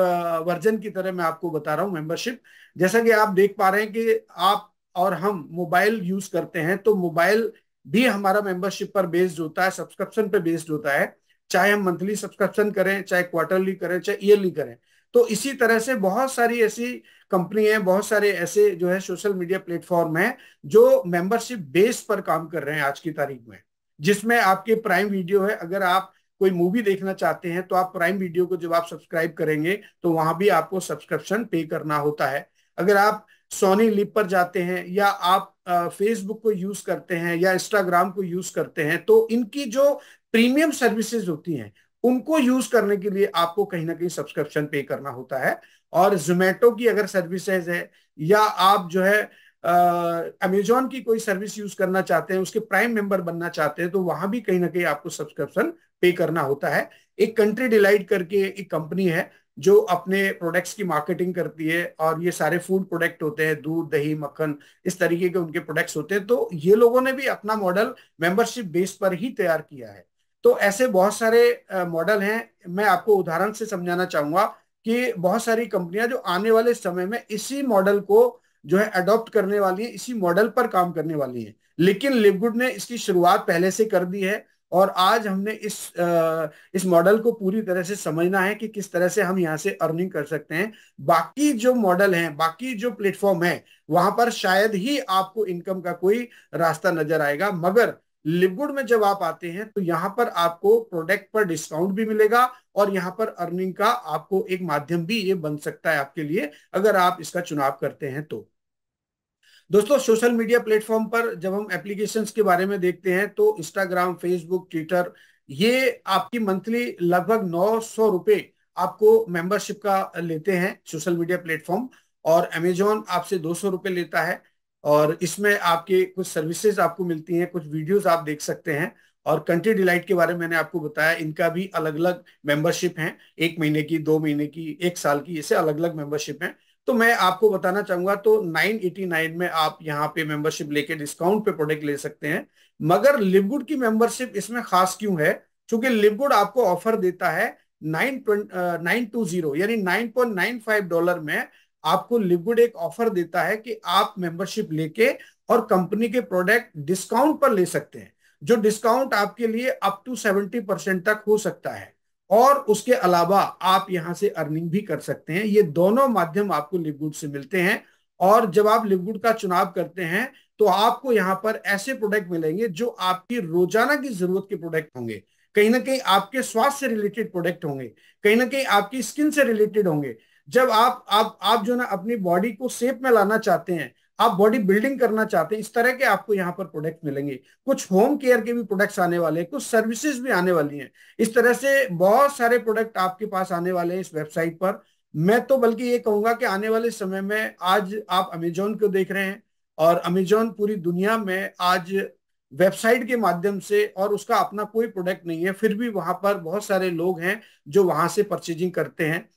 Speaker 1: वर्जन की तरह मैं आपको बता रहा हूँ मेंबरशिप। जैसा कि आप देख पा रहे हैं कि आप और हम मोबाइल यूज करते हैं, तो मोबाइल भी हमारा मेंबरशिप पर बेस्ड होता है, सब्सक्रिप्शन पे बेस्ड होता है। चाहे हम मंथली सब्सक्रिप्शन करें, चाहे क्वार्टरली करें, चाहे ईयरली करें। तो इसी तरह से बहुत सारी ऐसी कंपनी है, बहुत सारे ऐसे जो है सोशल मीडिया प्लेटफॉर्म है जो मेंबरशिप बेस पर काम कर रहे हैं आज की तारीख में। जिसमें आपके प्राइम वीडियो है, अगर आप कोई मूवी देखना चाहते हैं तो आप प्राइम वीडियो को जब आप सब्सक्राइब करेंगे तो वहां भी आपको सब्सक्रिप्शन पे करना होता है। अगर आप सोनी लिव पर जाते हैं, या आप फेसबुक को यूज करते हैं, या इंस्टाग्राम को यूज करते हैं, तो इनकी जो प्रीमियम सर्विसेज होती हैं उनको यूज करने के लिए आपको कहीं ना कहीं सब्सक्रिप्शन पे करना होता है। और जोमेटो की अगर सर्विसेज है, या आप जो है अमेजोन की कोई सर्विस यूज करना चाहते हैं, उसके प्राइम मेंबर बनना चाहते हैं, तो वहां भी कहीं ना कहीं आपको सब्सक्रिप्शन पे करना होता है। एक कंट्री डिलाइट करके एक कंपनी है जो अपने प्रोडक्ट्स की मार्केटिंग करती है, और ये सारे फूड प्रोडक्ट होते हैं, दूध दही मक्खन, इस तरीके के उनके प्रोडक्ट्स होते हैं। तो ये लोगों ने भी अपना मॉडल मेंबरशिप बेस पर ही तैयार किया है। तो ऐसे बहुत सारे मॉडल हैं। मैं आपको उदाहरण से समझाना चाहूंगा कि बहुत सारी कंपनियां जो आने वाले समय में इसी मॉडल को जो है अडॉप्ट करने वाली हैं, इसी मॉडल पर काम करने वाली हैं। लेकिन लिवगुड ने इसकी शुरुआत पहले से कर दी है, और आज हमने इस मॉडल को पूरी तरह से समझना है कि किस तरह से हम यहाँ से अर्निंग कर सकते हैं। बाकी जो मॉडल हैं, बाकी जो प्लेटफॉर्म है, वहां पर शायद ही आपको इनकम का कोई रास्ता नजर आएगा, मगर लिवगुड में जब आप आते हैं तो यहाँ पर आपको प्रोडक्ट पर डिस्काउंट भी मिलेगा, और यहाँ पर अर्निंग का आपको एक माध्यम भी ये बन सकता है आपके लिए, अगर आप इसका चुनाव करते हैं तो। दोस्तों सोशल मीडिया प्लेटफॉर्म पर जब हम एप्लीकेशंस के बारे में देखते हैं तो इंस्टाग्राम, फेसबुक, ट्विटर, ये आपकी मंथली लगभग 900 रुपये आपको मेंबरशिप का लेते हैं सोशल मीडिया प्लेटफॉर्म। और अमेजोन आपसे 200 रुपये लेता है, और इसमें आपके कुछ सर्विसेज आपको मिलती हैं, कुछ वीडियोस आप देख सकते हैं। और कंट्री डिलाइट के बारे में मैंने आपको बताया, इनका भी अलग अलग मेंबरशिप है, 1 महीने की, 2 महीने की, 1 साल की, ऐसे अलग अलग मेंबरशिप है। तो मैं आपको बताना चाहूंगा, तो 989 में आप यहाँ पे मेंबरशिप लेके डिस्काउंट पे प्रोडक्ट ले सकते हैं। मगर लिवगुड की मेंबरशिप इसमें खास क्यों है? क्योंकि लिवगुड आपको ऑफर देता है 920 यानी $9.95 में आपको लिवगुड एक ऑफर देता है कि आप मेंबरशिप लेके और कंपनी के प्रोडक्ट डिस्काउंट पर ले सकते हैं, जो डिस्काउंट आपके लिए अप टू 70% तक हो सकता है। और उसके अलावा आप यहां से अर्निंग भी कर सकते हैं। ये दोनों माध्यम आपको लिवगुड से मिलते हैं। और जब आप लिवगुड का चुनाव करते हैं तो आपको यहाँ पर ऐसे प्रोडक्ट मिलेंगे जो आपकी रोजाना की जरूरत के प्रोडक्ट होंगे, कहीं ना कहीं आपके स्वास्थ्य से रिलेटेड प्रोडक्ट होंगे, कहीं ना कहीं आपकी स्किन से रिलेटेड होंगे। जब आप जो ना अपनी बॉडी को शेप में लाना चाहते हैं, आप बॉडी बिल्डिंग करना चाहते हैं, इस तरह के आपको यहाँ पर प्रोडक्ट मिलेंगे। कुछ होम केयर के भी प्रोडक्ट्स आने वाले हैं, कुछ सर्विसेज भी आने वाली हैं। इस तरह से बहुत सारे प्रोडक्ट आपके पास आने वाले हैं इस वेबसाइट पर। मैं तो बल्कि ये कहूंगा कि आने वाले समय में, आज आप अमेजोन को देख रहे हैं, और अमेजोन पूरी दुनिया में आज वेबसाइट के माध्यम से, और उसका अपना कोई प्रोडक्ट नहीं है, फिर भी वहां पर बहुत सारे लोग हैं जो वहां से परचेजिंग करते हैं।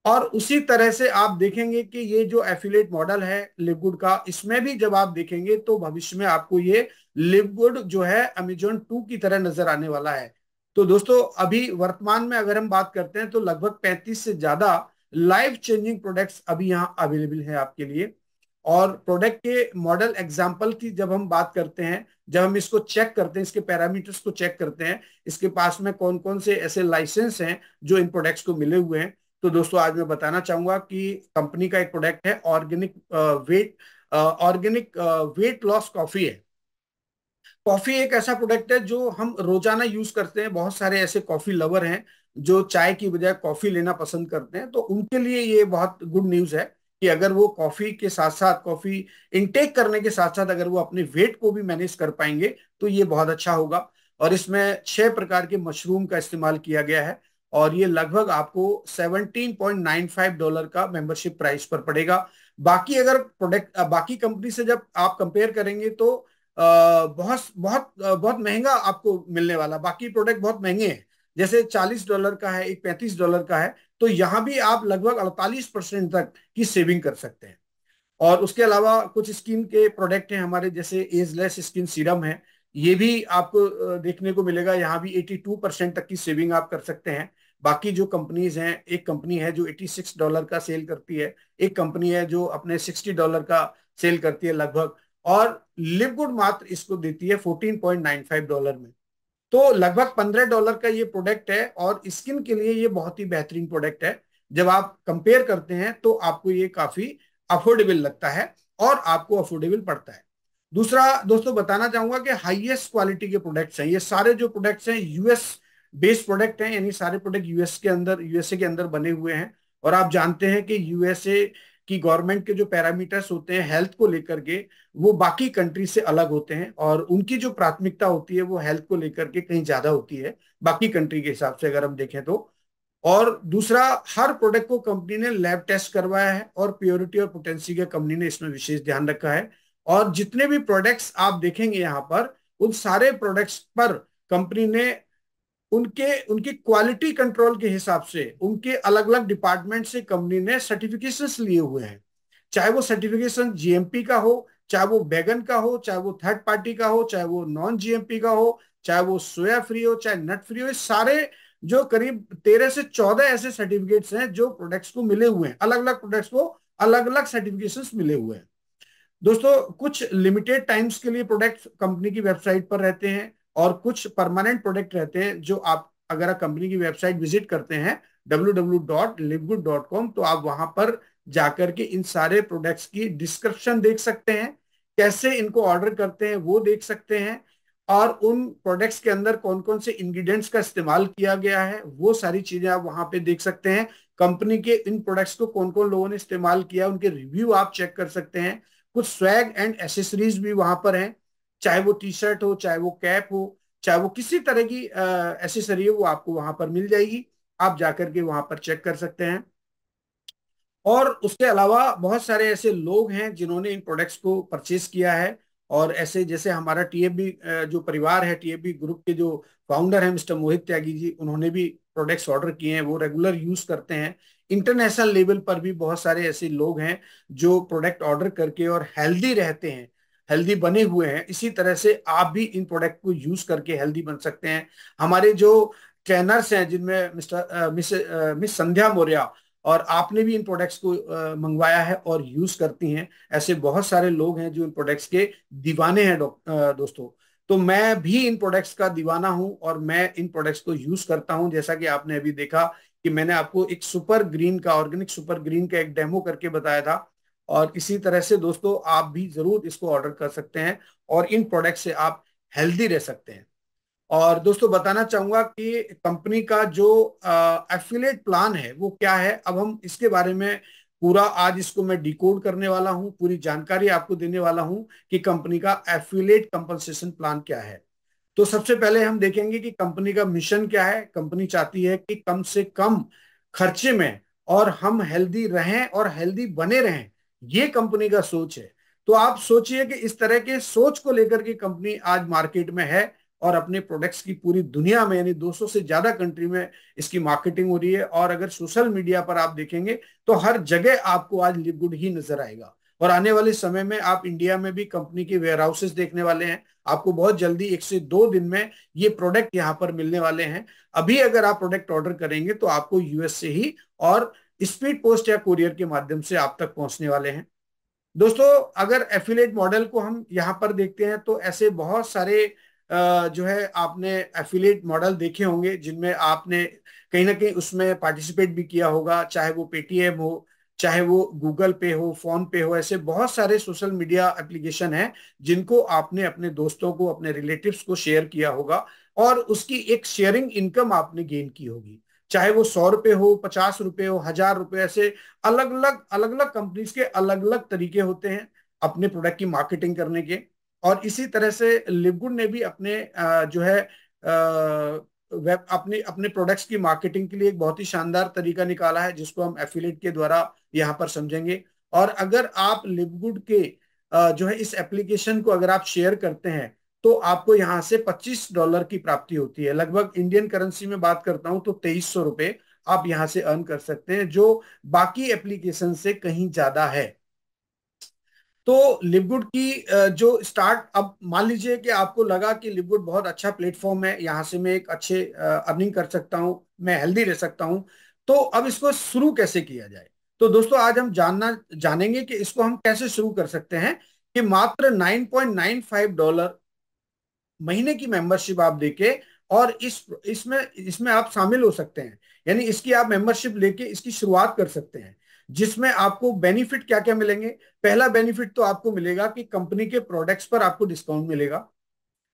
Speaker 1: और उसी तरह से आप देखेंगे कि ये जो एफिलिएट मॉडल है लिवगुड का, इसमें भी जब आप देखेंगे तो भविष्य में आपको ये लिवगुड जो है अमेजोन 2 की तरह नजर आने वाला है। तो दोस्तों अभी वर्तमान में अगर हम बात करते हैं तो लगभग 35 से ज्यादा लाइफ चेंजिंग प्रोडक्ट्स अभी यहाँ अवेलेबल है आपके लिए। और प्रोडक्ट के मॉडल एग्जाम्पल की जब हम बात करते हैं, जब हम इसको चेक करते हैं, इसके पैरामीटर्स को चेक करते हैं, इसके पास में कौन कौन से ऐसे लाइसेंस हैं जो इन प्रोडक्ट्स को मिले हुए हैं, तो दोस्तों आज मैं बताना चाहूंगा कि कंपनी का एक प्रोडक्ट है weight organic weight loss coffee है। कॉफी एक ऐसा प्रोडक्ट है जो हम रोजाना यूज करते हैं। बहुत सारे ऐसे कॉफी लवर हैं जो चाय की बजाय कॉफी लेना पसंद करते हैं, तो उनके लिए ये बहुत गुड न्यूज है कि अगर वो कॉफी के साथ साथ कॉफी इनटेक करने के साथ साथ अगर वो अपने वेट को भी मैनेज कर पाएंगे तो ये बहुत अच्छा होगा। और इसमें 6 प्रकार के मशरूम का इस्तेमाल किया गया है और ये लगभग आपको $17.95 का मेंबरशिप प्राइस पर पड़ेगा। बाकी अगर प्रोडक्ट बाकी कंपनी से जब आप कंपेयर करेंगे तो बहुत बहुत बहुत महंगा आपको मिलने वाला। बाकी प्रोडक्ट बहुत महंगे हैं, जैसे $40 का है, एक $35 का है, तो यहाँ भी आप लगभग 48% तक की सेविंग कर सकते हैं। और उसके अलावा कुछ स्किन के प्रोडक्ट हैं हमारे, जैसे एजलेस स्किन सीरम है, ये भी आपको देखने को मिलेगा। यहाँ भी 82% तक की सेविंग आप कर सकते हैं। बाकी जो कंपनीज हैं, एक कंपनी है जो $86 का सेल करती है, एक कंपनी है जो अपने $60 का सेल करती है लगभग, और लिवगुड मात्र इसको देती है $14.95 में। तो लगभग $15 का ये प्रोडक्ट है और स्किन के लिए ये बहुत ही बेहतरीन प्रोडक्ट है। जब आप कंपेयर करते हैं तो आपको ये काफी अफोर्डेबल लगता है और आपको अफोर्डेबल पड़ता है। दूसरा दोस्तों बताना चाहूंगा कि हाईएस्ट क्वालिटी के प्रोडक्ट्स हैं। ये सारे जो प्रोडक्ट्स हैं यूएस बेस्ड प्रोडक्ट हैं, यानी सारे प्रोडक्ट यूएसए के अंदर बने हुए हैं। और आप जानते हैं कि यूएसए की गवर्नमेंट के जो पैरामीटर्स होते हैं हेल्थ को लेकर के, वो बाकी कंट्री से अलग होते हैं और उनकी जो प्राथमिकता होती है वो हेल्थ को लेकर के कहीं ज्यादा होती है बाकी कंट्री के हिसाब से अगर हम देखें तो। और दूसरा, हर प्रोडक्ट को कंपनी ने लैब टेस्ट करवाया है और प्योरिटी और पोटेंसी का कंपनी ने इसमें विशेष ध्यान रखा है। और जितने भी प्रोडक्ट्स आप देखेंगे यहाँ पर, उन सारे प्रोडक्ट्स पर कंपनी ने उनके उनकी क्वालिटी कंट्रोल के हिसाब से उनके अलग अलग डिपार्टमेंट से कंपनी ने सर्टिफिकेशंस लिए हुए हैं। चाहे वो सर्टिफिकेशन जीएमपी का हो, चाहे वो बैगन का हो, चाहे वो थर्ड पार्टी का हो, चाहे वो नॉन जीएमपी का हो, चाहे वो सोया फ्री हो, चाहे नट फ्री हो, ये सारे जो करीब 13 से 14 ऐसे सर्टिफिकेट्स हैं जो प्रोडक्ट्स को मिले हुए हैं, अलग अलग प्रोडक्ट्स को अलग अलग सर्टिफिकेशंस मिले हुए हैं। दोस्तों कुछ लिमिटेड टाइम्स के लिए प्रोडक्ट कंपनी की वेबसाइट पर रहते हैं और कुछ परमानेंट प्रोडक्ट रहते हैं जो आप अगर आप कंपनी की वेबसाइट विजिट करते हैं www.livgood.com, तो आप वहां पर जाकर के इन सारे प्रोडक्ट्स की डिस्क्रिप्शन देख सकते हैं, कैसे इनको ऑर्डर करते हैं वो देख सकते हैं, और उन प्रोडक्ट्स के अंदर कौन कौन से इंग्रेडिएंट्स का इस्तेमाल किया गया है वो सारी चीजें आप वहां पे देख सकते हैं। कंपनी के इन प्रोडक्ट्स को कौन कौन लोगों ने इस्तेमाल किया उनके रिव्यू आप चेक कर सकते हैं। कुछ स्वैग एंड एसेसरीज भी वहां पर हैं, चाहे वो टी शर्ट हो, चाहे वो कैप हो, चाहे वो किसी तरह की एसेसरी हो, वो आपको वहां पर मिल जाएगी। आप जाकर के वहां पर चेक कर सकते हैं। और उसके अलावा बहुत सारे ऐसे लोग हैं जिन्होंने इन प्रोडक्ट्स को परचेज किया है। और ऐसे जैसे हमारा टीएफबी जो परिवार है, टीएफबी ग्रुप के जो फाउंडर हैं मिस्टर मोहित त्यागी जी, उन्होंने भी प्रोडक्ट्स ऑर्डर किए हैं, वो रेगुलर यूज करते हैं। इंटरनेशनल लेवल पर भी बहुत सारे ऐसे लोग हैं जो प्रोडक्ट ऑर्डर करके और हेल्दी रहते हैं, हेल्दी बने हुए हैं। इसी तरह से आप भी इन प्रोडक्ट को यूज करके हेल्दी बन सकते हैं। हमारे जो ट्रेनर्स हैं जिनमें मिस संध्या मौर्य, और आपने भी इन प्रोडक्ट्स को मंगवाया है और यूज करती हैं, ऐसे बहुत सारे लोग हैं जो इन प्रोडक्ट्स के दीवाने हैं दोस्तों। तो मैं भी इन प्रोडक्ट्स का दीवाना हूं और मैं इन प्रोडक्ट्स को यूज करता हूं। जैसा कि आपने अभी देखा कि मैंने आपको एक सुपर ग्रीन का, ऑर्गेनिक सुपर ग्रीन का एक डेमो करके बताया था। और इसी तरह से दोस्तों आप भी जरूर इसको ऑर्डर कर सकते हैं और इन प्रोडक्ट से आप हेल्दी रह सकते हैं। और दोस्तों बताना चाहूंगा कि कंपनी का जो एफिलिएट प्लान है वो क्या है, अब हम इसके बारे में पूरा आज इसको मैं डिकोड करने वाला हूं, पूरी जानकारी आपको देने वाला हूं कि कंपनी का एफिलिएट कंपनसेशन प्लान क्या है। तो सबसे पहले हम देखेंगे कि कंपनी का मिशन क्या है। कंपनी चाहती है कि कम से कम खर्चे में और हम हेल्दी रहें और हेल्दी बने रहें, ये कंपनी का सोच है। तो आप सोचिए कि इस तरह के सोच को लेकर के कंपनी आज मार्केट में है और अपने प्रोडक्ट्स की पूरी दुनिया में यानी 200 से ज्यादा कंट्री में इसकी मार्केटिंग हो रही है। और अगर सोशल मीडिया पर आप देखेंगे तो हर जगह आपको आज लिव गुड ही नजर आएगा। और आने वाले समय में आप इंडिया में भी कंपनी के वेयर हाउसेस देखने वाले हैं। आपको बहुत जल्दी 1 से 2 दिन में ये प्रोडक्ट यहाँ पर मिलने वाले हैं। अभी अगर आप प्रोडक्ट ऑर्डर करेंगे तो आपको यूएस से ही और स्पीड पोस्ट या कुरियर के माध्यम से आप तक पहुंचने वाले हैं। दोस्तों अगर एफिलिएट मॉडल को हम यहाँ पर देखते हैं तो ऐसे बहुत सारे जो है आपने एफिलिएट मॉडल देखे होंगे, जिनमें आपने कहीं ना कहीं उसमें पार्टिसिपेट भी किया होगा, चाहे वो पेटीएम हो, चाहे वो गूगल पे हो, फोन पे हो। ऐसे बहुत सारे सोशल मीडिया एप्लीकेशन हैं जिनको आपने अपने दोस्तों को, अपने रिलेटिव्स को शेयर किया होगा, और उसकी एक शेयरिंग इनकम आपने गेन की होगी। चाहे वो 100 रुपए हो, 50 रुपए हो, 1000 रुपए, ऐसे अलग अलग कंपनीज के अलग अलग तरीके होते हैं अपने प्रोडक्ट की मार्केटिंग करने के। और इसी तरह से लिवगुड ने भी अपने जो है वेब अपने अपने प्रोडक्ट्स की मार्केटिंग के लिए एक बहुत ही शानदार तरीका निकाला है, जिसको हम एफिलिएट के द्वारा यहाँ पर समझेंगे। और अगर आप लिवगुड के जो है इस एप्लीकेशन को अगर आप शेयर करते हैं, तो आपको यहाँ से $25 की प्राप्ति होती है। लगभग इंडियन करेंसी में बात करता हूं तो 2300 रुपए आप यहाँ से अर्न कर सकते हैं, जो बाकी एप्लीकेशन से कहीं ज्यादा है। तो लिवगुड की जो स्टार्ट, अब मान लीजिए कि आपको लगा कि लिवगुड बहुत अच्छा प्लेटफॉर्म है, यहाँ से मैं एक अच्छे अर्निंग कर सकता हूँ, मैं हेल्दी रह सकता हूँ, तो अब इसको शुरू कैसे किया जाए। तो दोस्तों आज हम जानेंगे कि इसको हम कैसे शुरू कर सकते हैं, कि मात्र $9.95 महीने की मेंबरशिप आप देके, और इसमें इसमें आप शामिल हो सकते हैं। यानी इसकी आप मेंबरशिप लेके इसकी शुरुआत कर सकते हैं, जिसमें आपको बेनिफिट क्या क्या मिलेंगे। पहला बेनिफिट तो आपको मिलेगा कि कंपनी के प्रोडक्ट्स पर आपको डिस्काउंट मिलेगा।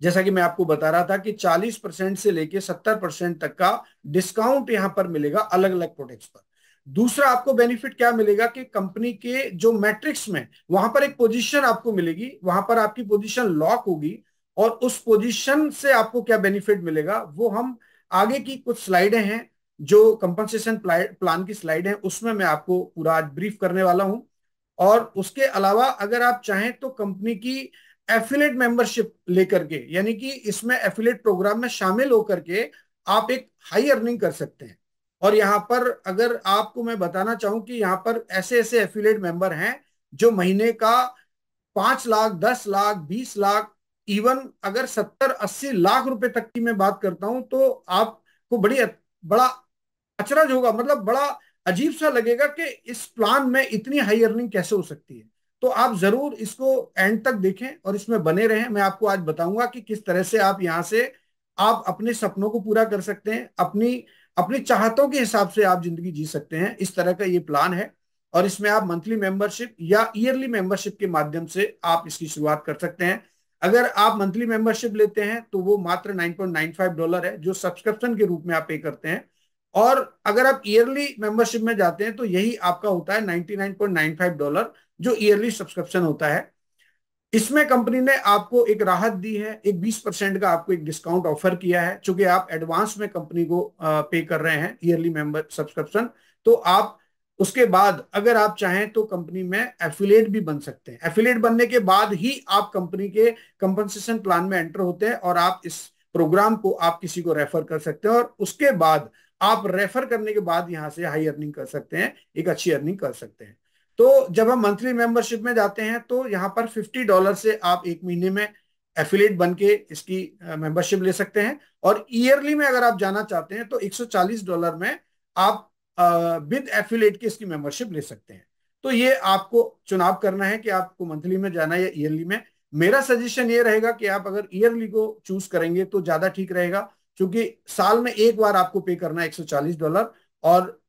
Speaker 1: जैसा कि मैं आपको बता रहा था कि 40% से लेके 70% तक का डिस्काउंट यहां पर मिलेगा अलग अलग प्रोडक्ट्स पर। दूसरा आपको बेनिफिट क्या मिलेगा कि कंपनी के जो मैट्रिक्स में वहां पर एक पोजीशन आपको मिलेगी, वहां पर आपकी पोजीशन लॉक होगी। और उस पोजीशन से आपको क्या बेनिफिट मिलेगा वो हम आगे की कुछ स्लाइडें हैं, जो कंपनसेशन प्लान की स्लाइड है, उसमें मैं आपको पूरा आज ब्रीफ करने वाला हूं। और उसके अलावा अगर आप चाहें तो कंपनी की एफिलेट मेंबरशिप लेकर के, यानी कि इसमें एफिलेट प्रोग्राम में शामिल होकर के आप एक हाई अर्निंग कर सकते हैं। और यहाँ पर अगर आपको मैं बताना चाहूं कि यहाँ पर ऐसे ऐसे एफिलेट मेंबर हैं जो महीने का 5 लाख, 10 लाख, 20 लाख, इवन अगर 70-80 लाख रुपए तक की मैं बात करता हूं, तो आपको बड़ा अचरज होगा, मतलब बड़ा अजीब सा लगेगा कि इस प्लान में इतनी हाई अर्निंग कैसे हो सकती है। तो आप जरूर इसको एंड तक देखें और इसमें बने रहें। मैं आपको आज बताऊंगा कि किस तरह से आप यहां से आप अपने सपनों को पूरा कर सकते हैं, अपनी अपनी चाहतों के हिसाब से आप जिंदगी जी सकते हैं। इस तरह का ये प्लान है, और इसमें आप मंथली मेंबरशिप या ईयरली मेंबरशिप के माध्यम से आप इसकी शुरुआत कर सकते हैं। अगर आप मंथली मेंबरशिप लेते हैं तो वो मात्र $9.95 है, जो सब्सक्रिप्शन के रूप में आप पे करते हैं। और अगर आप ईयरली मेंबरशिप में जाते हैं तो यही आपका होता है $99.95, जो ईयरली सब्सक्रिप्शन होता है। इसमें कंपनी ने आपको एक राहत दी है, एक 20% का आपको एक डिस्काउंट ऑफर किया है, चूंकि आप एडवांस में कंपनी को पे कर रहे हैं ईयरली मेंबर सब्सक्रिप्शन। तो आप उसके बाद अगर आप चाहें तो कंपनी में एफिलिएट भी बन सकते हैं। एफिलिएट बनने के बाद ही आप कंपनी के कंपनसेशन प्लान में एंटर होते हैं, और आप इस प्रोग्राम को आप किसी को रेफर कर सकते हैं, और उसके बाद आप रेफर करने के बाद यहां से हाई अर्निंग कर सकते हैं, एक अच्छी अर्निंग कर सकते हैं। तो जब हम मंथली मेंबरशिप में जाते हैं तो यहाँ पर $50 से आप एक महीने में एफिलिएट बन के इसकी मेंबरशिप ले सकते हैं। और ईयरली में अगर आप जाना चाहते हैं तो $140 में आप विद एफिलिएट की इसकी मेंबरशिप ले सकते हैं। तो ये आपको चुनाव करना है कि आपको मंथली में जाना है या ईयरली में। मेरा सजेशन ये रहेगा कि आप अगर ईयरली को चूज करेंगे तो ज्यादा ठीक रहेगा, क्योंकि साल में एक बार आपको पे करना है $140, और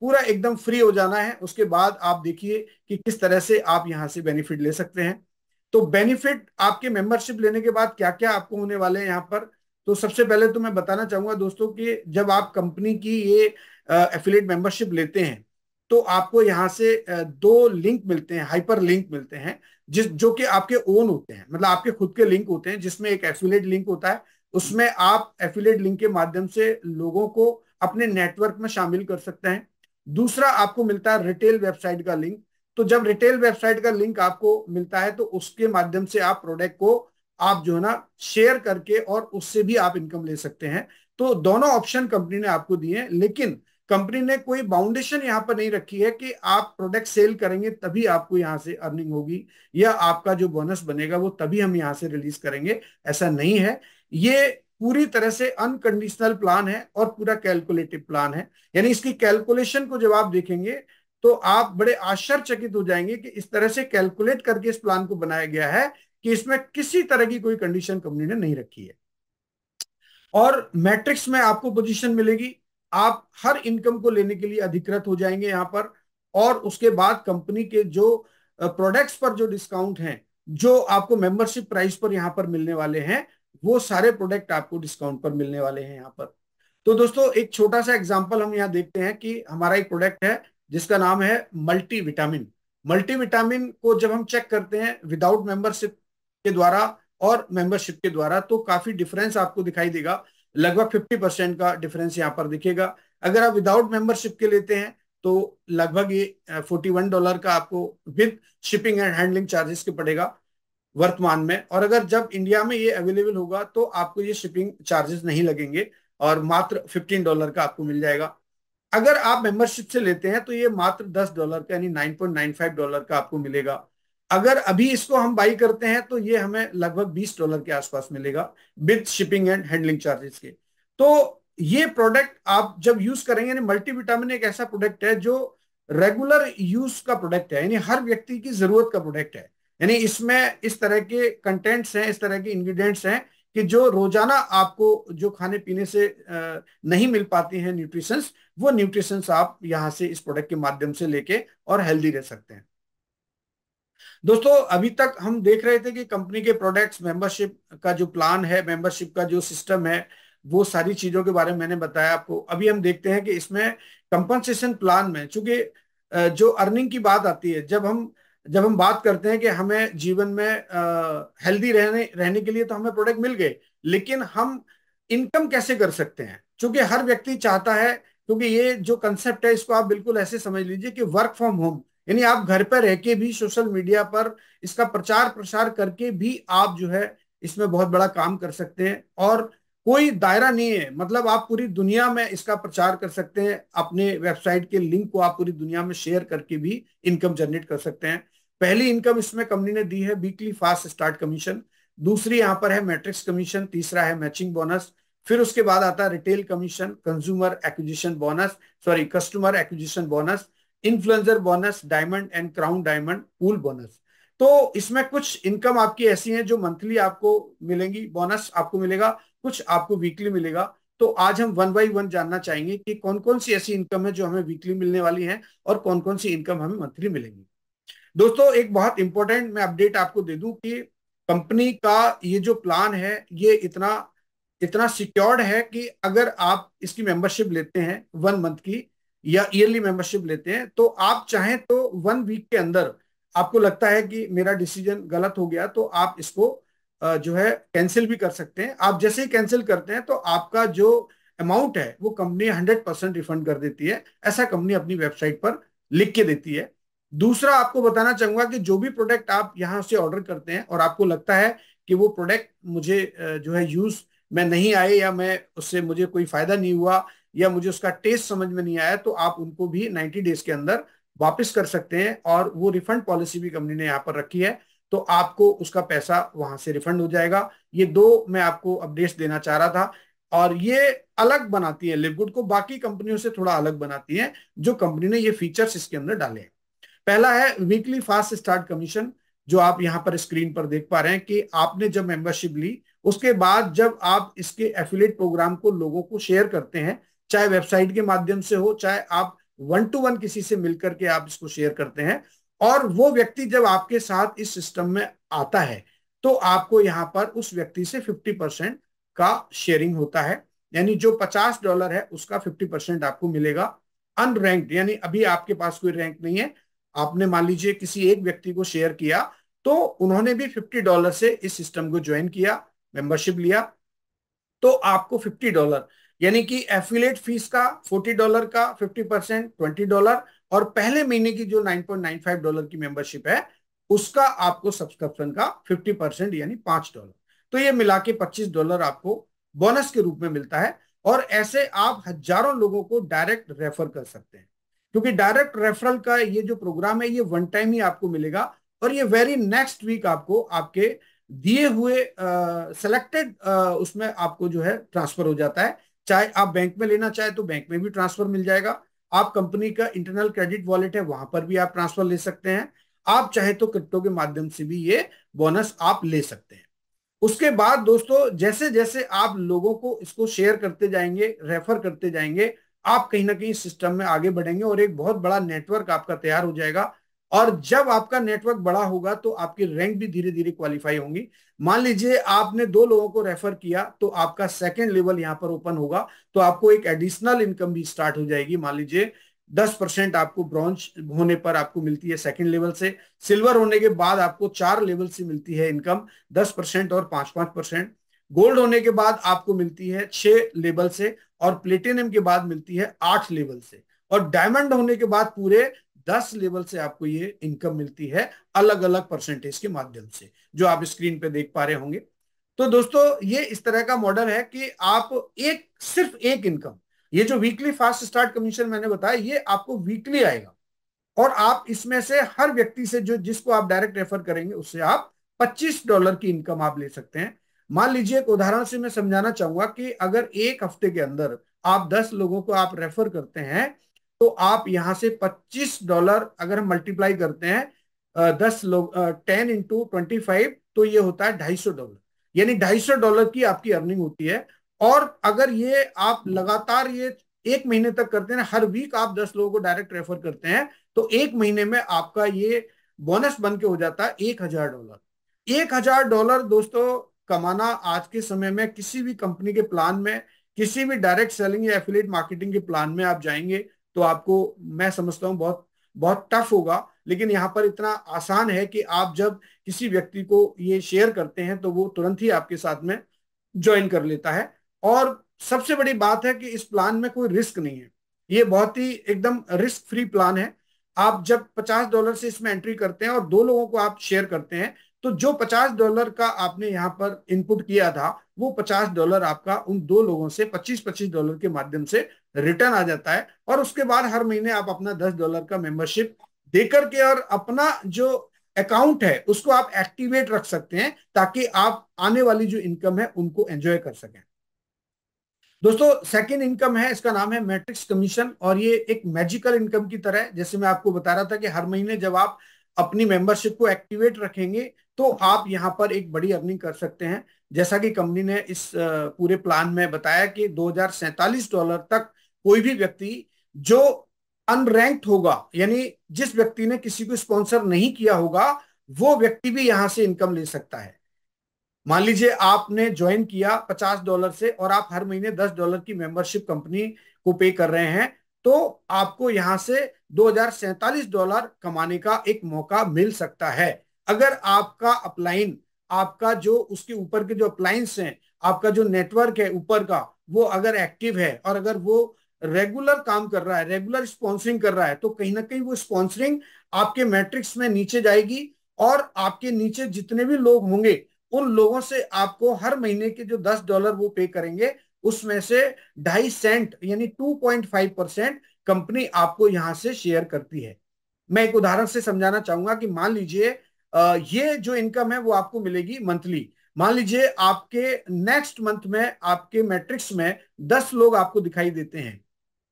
Speaker 1: पूरा एकदम फ्री हो जाना है। उसके बाद आप देखिए कि किस तरह से आप यहां से बेनिफिट ले सकते हैं। तो बेनिफिट आपके मेंबरशिप लेने के बाद क्या क्या आपको होने वाले हैं यहाँ पर। तो सबसे पहले तो मैं बताना चाहूंगा दोस्तों कि जब आप कंपनी की ये एफिलिएट मेंबरशिप लेते हैं तो आपको यहाँ से दो लिंक मिलते हैं, हाइपर लिंक मिलते हैं, जो कि आपके ओन होते हैं, मतलब आपके खुद के लिंक होते हैं। जिसमें एक एफिलिएट लिंक होता है, उसमें आप एफिलिएट लिंक के माध्यम से लोगों को अपने नेटवर्क में शामिल कर सकते हैं। दूसरा आपको मिलता है रिटेल वेबसाइट का लिंक। तो जब रिटेल वेबसाइट का लिंक आपको मिलता है तो उसके माध्यम से आप प्रोडक्ट को आप जो है ना शेयर करके और उससे भी आप इनकम ले सकते हैं। तो दोनों ऑप्शन कंपनी ने आपको दिए हैं, लेकिन कंपनी ने कोई बाउंडेशन यहाँ पर नहीं रखी है कि आप प्रोडक्ट सेल करेंगे तभी आपको यहाँ से अर्निंग होगी, या आपका जो बोनस बनेगा वो तभी हम यहाँ से रिलीज करेंगे। ऐसा नहीं है। ये पूरी तरह से अनकंडीशनल प्लान है और पूरा कैलकुलेटिव प्लान है। यानी इसकी कैलकुलेशन को जब आप देखेंगे तो आप बड़े आश्चर्यचकित हो जाएंगे कि इस तरह से कैलकुलेट करके इस प्लान को बनाया गया है कि इसमें किसी तरह की कोई कंडीशन कंपनी ने नहीं रखी है। और मैट्रिक्स में आपको पोजीशन मिलेगी। आप हर इनकम को लेने के लिए अधिकृत हो जाएंगे यहाँ पर। और उसके बाद कंपनी के जो प्रोडक्ट्स पर जो डिस्काउंट हैं, जो आपको मेंबरशिप प्राइस पर यहाँ पर मिलने वाले हैं, वो सारे प्रोडक्ट आपको डिस्काउंट पर मिलने वाले हैं यहाँ पर। तो दोस्तों एक छोटा सा एग्जांपल हम यहाँ देखते हैं कि हमारा एक प्रोडक्ट है जिसका नाम है मल्टी विटामिन। मल्टी विटामिन को जब हम चेक करते हैं विदाउट मेंबरशिप के द्वारा और मेंबरशिप के द्वारा, तो काफी डिफरेंस आपको दिखाई देगा। लगभग 50% का डिफरेंस यहाँ पर दिखेगा। अगर आप विदाउट मेंबरशिप के लेते हैं तो लगभग ये $41 का आपको with shipping and handling charges के पड़ेगा वर्तमान में। और अगर जब इंडिया में ये अवेलेबल होगा तो आपको ये शिपिंग चार्जेस नहीं लगेंगे और मात्र $15 का आपको मिल जाएगा। अगर आप मेंबरशिप से लेते हैं तो ये मात्र $10 का यानी $9.95 का आपको मिलेगा। अगर अभी इसको हम बाई करते हैं तो ये हमें लगभग $20 के आसपास मिलेगा with shipping and handling charges के। तो ये प्रोडक्ट आप जब यूज करेंगे, यानी मल्टीविटामिन एक ऐसा प्रोडक्ट है जो रेगुलर यूज का प्रोडक्ट है, यानी हर व्यक्ति की जरूरत का प्रोडक्ट है। यानी इसमें इस तरह के कंटेंट्स हैं, इस तरह के इंग्रेडिएंट्स हैं कि जो रोजाना आपको जो खाने पीने से नहीं मिल पाती हैं न्यूट्रिशंस, वो न्यूट्रिशंस आप यहाँ से इस प्रोडक्ट के माध्यम से लेके और हेल्दी रह सकते हैं। दोस्तों अभी तक हम देख रहे थे कि कंपनी के प्रोडक्ट्स, मेंबरशिप का जो प्लान है, मेंबरशिप का जो सिस्टम है, वो सारी चीजों के बारे में मैंने बताया आपको। अभी हम देखते हैं कि इसमें कंपनसेशन प्लान में चूंकि जो अर्निंग की बात आती है, जब हम बात करते हैं कि हमें जीवन में हेल्दी रहने रहने के लिए तो हमें प्रोडक्ट मिल गए, लेकिन हम इनकम कैसे कर सकते हैं, क्योंकि हर व्यक्ति चाहता है, क्योंकि ये जो कंसेप्ट है इसको आप बिल्कुल ऐसे समझ लीजिए कि वर्क फ्रॉम होम, यानी आप घर पर रह के भी सोशल मीडिया पर इसका प्रचार प्रसार करके भी आप जो है इसमें बहुत बड़ा काम कर सकते हैं। और कोई दायरा नहीं है, मतलब आप पूरी दुनिया में इसका प्रचार कर सकते हैं। अपने वेबसाइट के लिंक को आप पूरी दुनिया में शेयर करके भी इनकम जनरेट कर सकते हैं। पहली इनकम इसमें कंपनी ने दी है वीकली फास्ट स्टार्ट कमीशन। दूसरी यहाँ पर है मैट्रिक्स कमीशन। तीसरा है मैचिंग बोनस। फिर उसके बाद आता है retail commission, consumer acquisition bonus, sorry customer acquisition bonus, influencer bonus, diamond and crown diamond pool bonus. तो इसमें कुछ इनकम आपकी ऐसी हैं जो मंथली आपको मिलेंगी, बोनस आपको मिलेगा, कुछ आपको वीकली मिलेगा। तो आज हम वन बाई वन जानना चाहेंगे कि कौन कौन सी ऐसी इनकम है जो हमें वीकली मिलने वाली है और कौन कौन सी इनकम हमें मंथली मिलेंगी। दोस्तों एक बहुत इंपॉर्टेंट मैं अपडेट आपको दे दूं कि कंपनी का ये जो प्लान है ये इतना इतना सिक्योर्ड है कि अगर आप इसकी मेंबरशिप लेते हैं 1 मंथ की या ईयरली मेंबरशिप लेते हैं, तो आप चाहें तो 1 वीक के अंदर आपको लगता है कि मेरा डिसीजन गलत हो गया, तो आप इसको जो है कैंसिल भी कर सकते हैं। आप जैसे ही कैंसिल करते हैं तो आपका जो अमाउंट है वो कंपनी 100% रिफंड कर देती है। ऐसा कंपनी अपनी वेबसाइट पर लिख के देती है। दूसरा आपको बताना चाहूंगा कि जो भी प्रोडक्ट आप यहाँ से ऑर्डर करते हैं और आपको लगता है कि वो प्रोडक्ट मुझे जो है यूज में नहीं आए, या मैं उससे मुझे कोई फायदा नहीं हुआ, या मुझे उसका टेस्ट समझ में नहीं आया, तो आप उनको भी 90 डेज के अंदर वापस कर सकते हैं। और वो रिफंड पॉलिसी भी कंपनी ने यहाँ पर रखी है, तो आपको उसका पैसा वहां से रिफंड हो जाएगा। ये दो मैं आपको अपडेट्स देना चाह रहा था। और ये अलग बनाती है लिवगुड को, बाकी कंपनियों से थोड़ा अलग बनाती है जो कंपनी ने ये फीचर्स इसके अंदर डाले हैं। पहला है वीकली फास्ट स्टार्ट कमीशन, जो आप यहां पर स्क्रीन पर देख पा रहे हैं कि आपने जब मेंबरशिप ली उसके बाद जब आप इसके एफिलिएट प्रोग्राम को लोगों को शेयर करते हैं, चाहे वेबसाइट के माध्यम से हो, चाहे आप 1 to 1 किसी से मिलकर के आप इसको शेयर करते हैं, और वो व्यक्ति जब आपके साथ इस सिस्टम में आता है तो आपको यहां पर उस व्यक्ति से 50% का शेयरिंग होता है। यानी जो $50 है उसका 50% आपको मिलेगा। अनरैंक्ड, यानी अभी आपके पास कोई रैंक नहीं है, आपने मान लीजिए किसी एक व्यक्ति को शेयर किया तो उन्होंने भी $50 से इस सिस्टम को ज्वाइन किया, मेंबरशिप लिया, तो आपको $50, यानी कि एफिलिएट फीस का $40 का 50% $20, और पहले महीने की जो $9.95 की मेंबरशिप है उसका आपको सब्सक्रिप्शन का 50% यानी $5। तो ये मिला के $25 आपको बोनस के रूप में मिलता है। और ऐसे आप हजारों लोगों को डायरेक्ट रेफर कर सकते हैं, क्योंकि डायरेक्ट रेफरल का ये जो प्रोग्राम है ये 1 टाइम ही आपको मिलेगा, और ये वेरी नेक्स्ट वीक आपको आपके दिए हुए सेलेक्टेड उसमें आपको जो है ट्रांसफर हो जाता है। चाहे आप बैंक में लेना चाहे तो बैंक में भी ट्रांसफर मिल जाएगा। आप कंपनी का इंटरनल क्रेडिट वॉलेट है वहां पर भी आप ट्रांसफर ले सकते हैं। आप चाहे तो क्रिप्टो के माध्यम से भी ये बोनस आप ले सकते हैं। उसके बाद दोस्तों जैसे जैसे आप लोगों को इसको शेयर करते जाएंगे, रेफर करते जाएंगे, आप कहीं ना कहीं सिस्टम में आगे बढ़ेंगे और एक बहुत बड़ा नेटवर्क आपका तैयार हो जाएगा। और जब आपका नेटवर्क बड़ा होगा तो आपकी रैंक भी धीरे धीरे क्वालिफाई होंगी। मान लीजिए आपने 2 लोगों को रेफर किया तो आपका सेकंड लेवल यहाँ पर ओपन होगा, तो आपको एक एडिशनल इनकम भी स्टार्ट हो जाएगी। मान लीजिए 10% आपको ब्रॉन्ज होने पर आपको मिलती है सेकंड लेवल से, सिल्वर होने के बाद आपको 4 लेवल से मिलती है इनकम 10% और 5-5%, गोल्ड होने के बाद आपको मिलती है 6 लेवल से, और प्लेटिनम के बाद मिलती है 8 लेवल से, और डायमंड होने के बाद पूरे 10 लेवल से आपको ये इनकम मिलती है अलग अलग परसेंटेज के माध्यम से, जो आप स्क्रीन पे देख पा रहे होंगे। तो दोस्तों ये इस तरह का मॉडल है कि आप सिर्फ एक इनकम, ये जो वीकली फास्ट स्टार्ट कमीशन मैंने बताया ये आपको वीकली आएगा, और आप इसमें से हर व्यक्ति से जो जिसको आप डायरेक्ट रेफर करेंगे उससे आप $25 की इनकम आप ले सकते हैं। मान लीजिए एक उदाहरण से मैं समझाना चाहूंगा कि अगर एक हफ्ते के अंदर आप 10 लोगों को आप रेफर करते हैं तो आप यहां से $25 अगर हम मल्टीप्लाई करते हैं 10 लोग 10 × 25, तो ये होता है $250, यानी $250 की आपकी अर्निंग होती है। और अगर ये आप लगातार ये 1 महीने तक करते हैं, हर वीक आप 10 लोगों को डायरेक्ट रेफर करते हैं, तो 1 महीने में आपका ये बोनस बन के हो जाता है $1000। $1000 दोस्तों कमाना आज के समय में किसी भी कंपनी के प्लान में, किसी भी डायरेक्ट सेलिंग या एफिलिएट मार्केटिंग के प्लान में आप जाएंगे तो आपको मैं समझता हूँ बहुत बहुत टफ होगा। लेकिन यहाँ पर इतना आसान है कि आप जब किसी व्यक्ति को ये शेयर करते हैं तो वो तुरंत ही आपके साथ में ज्वाइन कर लेता है। और सबसे बड़ी बात है कि इस प्लान में कोई रिस्क नहीं है, ये बहुत ही एकदम रिस्क फ्री प्लान है। आप जब $50 से इसमें एंट्री करते हैं और 2 लोगों को आप शेयर करते हैं, तो जो $50 का आपने यहाँ पर इनपुट किया था वो $50 आपका उन 2 लोगों से $25-25 के माध्यम से रिटर्न आ जाता है। और उसके बाद हर महीने आप अपना $10 का मेंबरशिप देकर के और अपना जो अकाउंट है उसको आप एक्टिवेट रख सकते हैं, ताकि आप आने वाली जो इनकम है उनको एंजॉय कर सकें। दोस्तों सेकंड इनकम है, इसका नाम है मैट्रिक्स कमीशन, और ये एक मैजिकल इनकम की तरह है। जैसे मैं आपको बता रहा था कि हर महीने जब आप अपनी मेंबरशिप को एक्टिवेट रखेंगे तो आप यहां पर एक बड़ी अर्निंग कर सकते हैं। जैसा कि कंपनी ने इस पूरे प्लान में बताया कि $2047 तक कोई भी व्यक्ति जो अनरैंक्ड होगा, यानी जिस व्यक्ति ने किसी को स्पॉन्सर नहीं किया होगा, वो व्यक्ति भी यहां से इनकम ले सकता है। मान लीजिए आपने ज्वाइन किया $50 से और आप हर महीने $10 की मेंबरशिप कंपनी को पे कर रहे हैं, तो आपको यहां से $2047 कमाने का एक मौका मिल सकता है। अगर आपका अपलाइन, आपका जो उसके ऊपर के जो अप्लायंस हैं, आपका जो नेटवर्क है ऊपर का, वो अगर एक्टिव है और अगर वो रेगुलर काम कर रहा है, रेगुलर स्पॉन्सरिंग कर रहा है, तो कहीं ना कहीं वो स्पॉन्सरिंग आपके मैट्रिक्स में नीचे जाएगी, और आपके नीचे जितने भी लोग होंगे उन लोगों से आपको हर महीने के जो $10 वो पे करेंगे उसमें से 2.5 सेंट यानी 2.5% कंपनी आपको यहां से शेयर करती है। मैं एक उदाहरण से समझाना चाहूंगा कि मान लीजिए ये जो इनकम है वो आपको मिलेगी मंथली। मान लीजिए आपके नेक्स्ट मंथ में आपके मैट्रिक्स में 10 लोग आपको दिखाई देते हैं